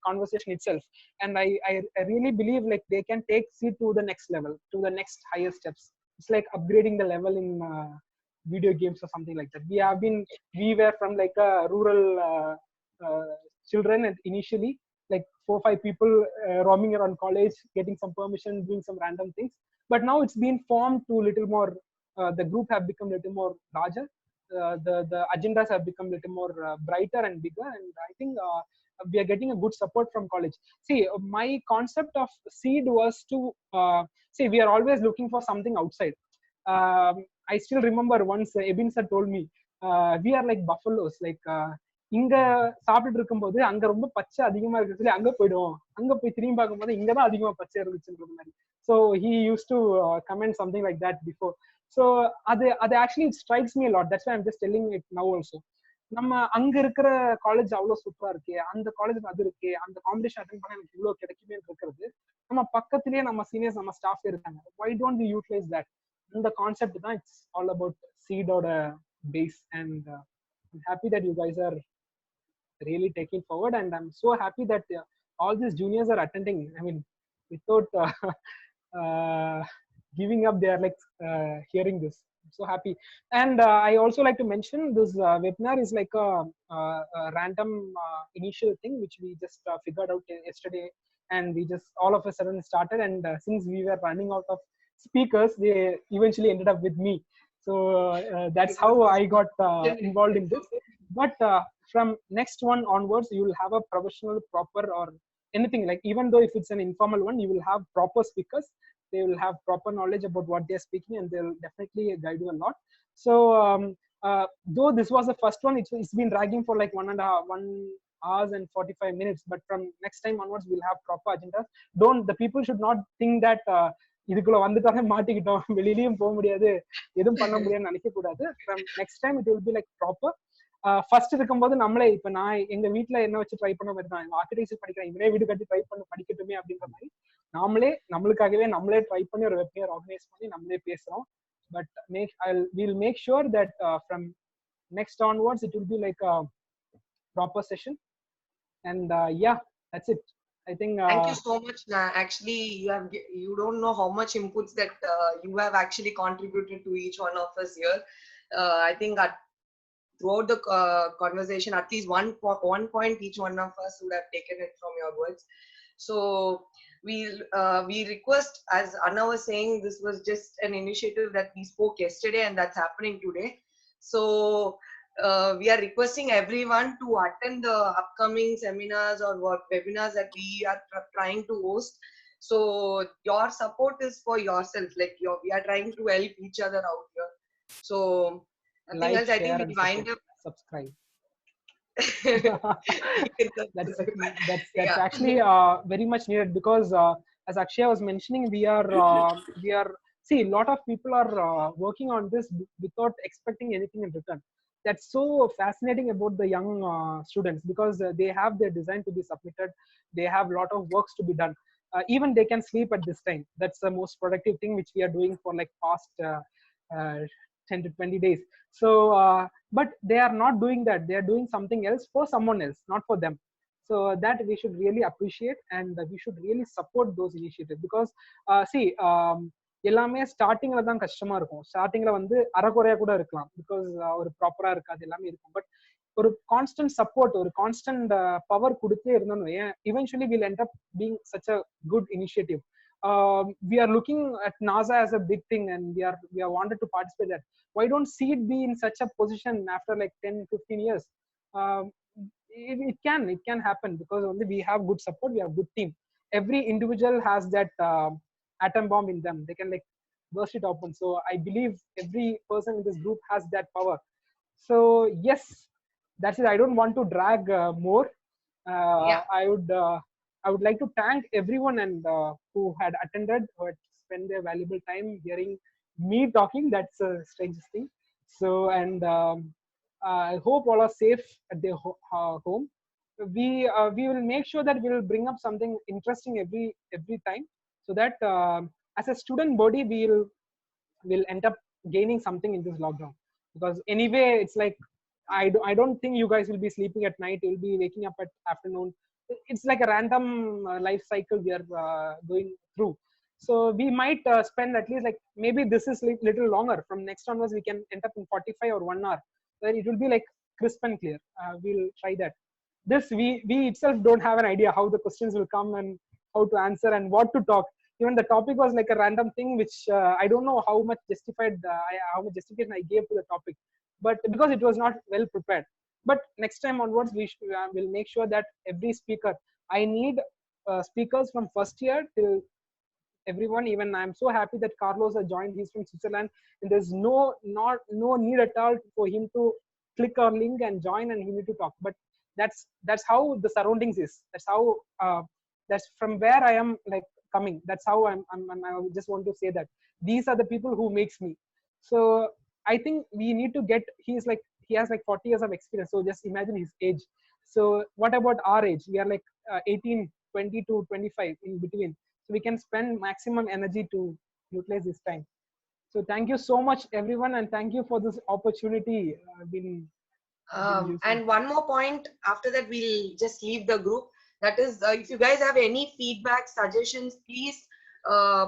conversation itself. And I really believe like they can take seed to the next level, to the next higher steps. It's like upgrading the level in video games or something like that. We were from like a rural children, and initially like 4 or 5 people roaming around college, getting some permission, doing some random things. But now it's been formed to little more. The group have become little more larger. The agendas have become little more brighter and bigger, and I think we are getting a good support from college. See, my concept of seed was to see, we are always looking for something outside. I still remember once Ebin sir told me, we are like buffaloes, like இங்க சாப்பிட்டுட்டு இருக்கும்போது அங்க ரொம்ப பச்சை அதிகமா இருக்கு சொல்லி அங்க போயிடுவோம், அங்க போய் திரும்பி பார்க்கும்போது இங்கதான் அதிகமா பச்சை இருந்துச்சுன்ற மாதிரி. So he use to comment something like that before. So அது actually strikes me lot. That's why I'm just telling it now also. நம்ம அங்க இருக்கிற காலேஜ் அவ்வளவு சூப்பரா இருக்கு, அந்த காலேஜ் அது இருக்கு, அந்த காம்படிஷன் அட்டென்ட் பண்ண எனக்கு இவ்வளவு கிடைக்குமே இருக்கிறது. நம்ம பக்கத்திலேயே நம்ம சீனியர்ஸ் நம்ம ஸ்டாஃப் இருக்காங்க. Why don't we utilise that? இந்த கான்செப்ட் தான் இட்ஸ் ஆல் அபவுட் சீடோட base. And I'm happy that you guys are really taking forward, and I'm so happy that all these juniors are attending. I mean, without giving up, they are like hearing this. I'm so happy. And I also like to mention this webinar is like a random initial thing which we just figured out yesterday, and we just all of a sudden started. And since we were running out of speakers, they eventually ended up with me. So that's how I got involved in this. But from next one onwards, you will have a professional, proper, or anything like, even though if it's an informal one, you will have proper speakers. They will have proper knowledge about what they're speaking, and they'll definitely guide you a lot. So though this was the first one, it's been dragging for like 1 hours and 45 minutes. But from next time onwards, we'll have proper agendas. The people should not think that இதுக்குள்ள வந்துட்டாலே மாட்டிக்கிட்டோம், வெளியிலயும் போக முடியாது, எதுவும் பண்ண முடியாதுன்னு நினைக்க கூடாது. From next time it will be like proper. First இருக்கும்போது நம்மளே, இப்ப நான் எங்க வீட்டுல என்ன வச்சு ட்ரை பண்ண மாதிரி தான், ஆர்கிடெக்சர் படிக்கிறேன், இவரே வீடு கட்டி ட்ரை பண்ண படிக்கட்டுமே அப்படின்ற மாதிரி நம்மளுக்காகவே நம்மளே ட்ரை பண்ணி ஒரு வெப்சைட் ஆர்கனைஸ் பண்ணி நம்மளே பேசுறோம். But we'll make sure that from next onwards it will be like a proper session. And yeah, that's it. I think thank you so much. Actually, you don't know how much inputs that you have actually contributed to each one of us here. I think throughout the conversation, at least one point each one of us would have taken it from your words. So we request, as Anna was saying, this was just an initiative that we spoke yesterday and that's happening today. So we are requesting everyone to attend the upcoming seminars or webinars that we are trying to host. So your support is for yourself, like we are trying to help each other out here. So nothing like, else. I think we wind up. Subscribe. that's yeah. Actually very much needed, because as Akshaya was mentioning, we are see, a lot of people are working on this without expecting anything in return. That's so fascinating about the young students, because they have their design to be submitted, they have a lot of works to be done. Even they can sleep at this time. That's the most productive thing which we are doing for like past 10 to 20 days. So but they are not doing that, they are doing something else for someone else, not for them. So that we should really appreciate, and we should really support those initiatives. Because see, எல்லாமே ஸ்டார்டிங்ல தான் கஷ்டமா இருக்கும். ஸ்டார்டிங்ல வந்து அறகுறையா கூட இருக்கலாம், பிகாஸ் ஒரு ப்ராப்பரா இருக்காது, எல்லாமே இருக்கும். பட் ஒரு கான்ஸ்டன்ட் சப்போர்ட், ஒரு கான்ஸ்டன்ட் பவர் கொடுத்தே இருந்தோம்னு eventually we'll end up being such a good initiative. We are looking at NASA as a big thing, and we are wanted to participate that. Why don't SEED be in such a position after like 10-15 years? It can happen, because only we have good support, we have good team. Every individual has that atom bomb in them, they can like burst it open. So I believe every person in this group has that power. So yes, that's it. I don't want to drag more. Yeah. I would like to thank everyone and who had attended, who had spent their valuable time hearing me talking. That's the strangest thing. So, and I hope all are safe at their home. We will make sure that we will bring up something interesting every time, so that as a student body will end up gaining something in this lockdown. Because anyway, it's like I don't think you guys will be sleeping at night, you'll be waking up at afternoon. It's like a random life cycle we are going through. So we might spend at least like, maybe this is like little longer. From next onwards we can end up in 45 or 1 hour, where it will be like crisp and clear. We'll try that. This we itself don't have an idea how the questions will come and how to answer and what to talk. Even the topic was like a random thing, which I don't know how much how much justification I gave to the topic, but because it was not well prepared. But next time onwards, we will make sure that every speaker, I need speakers from first year till everyone. Even I'm so happy that Carlos has joined. He's from Switzerland, and there's no need at all for him to click our link and join and he need to talk. But that's how the surroundings is. That's how that's from where I am like coming. That's how I just want to say that these are the people who makes me. So I think we need to get, he has like 40 years of experience. So just imagine his age. So what about our age? We are like 18, 20 to 25 in between. So we can spend maximum energy to utilize this time. So thank you so much, everyone, and thank you for this opportunity. And one more point, after that we'll just leave the group. That is, if you guys have any feedback, suggestions, please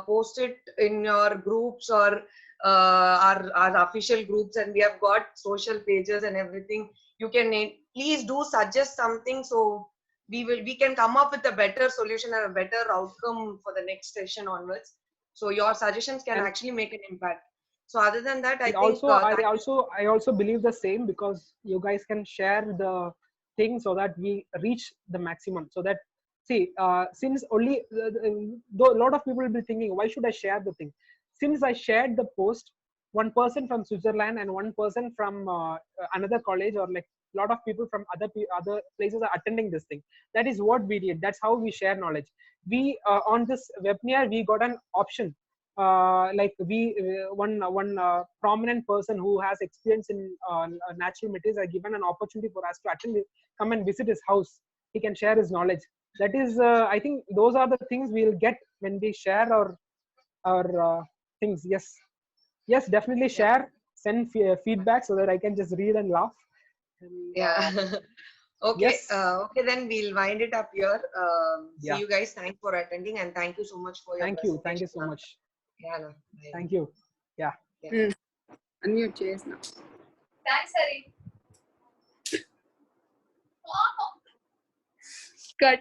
post it in your groups or our official groups, and we have got social pages and everything. You can please do suggest something, so we can come up with a better solution and a better outcome for the next session onwards. So your suggestions can actually make an impact. So other than that, I think I also believe the same, because you guys can share the thing so that we reach the maximum. So that, see, since only though a lot of people will be thinking, why should I share the thing? Since I shared the post, one person from Switzerland and one person from another college, or like a lot of people from other places are attending this thing. That is what we did. That's how we share knowledge. We on this webinar we got an option. Like one prominent person who has experience in natural materials are given an opportunity for us to actually come and visit his house. He can share his knowledge. That is, I think those are the things we'll get when we share our things. Yes, definitely share, send feedback so that I can just read and laugh. And, yeah. Okay. Yes. Okay, then we'll wind it up here. Yeah. See you guys. Thanks for attending, and thank you so much for your presentation. Thank you so much. Yeah, no, thank you. Yeah. Unmute chairs now. Thanks, Hari. Cut.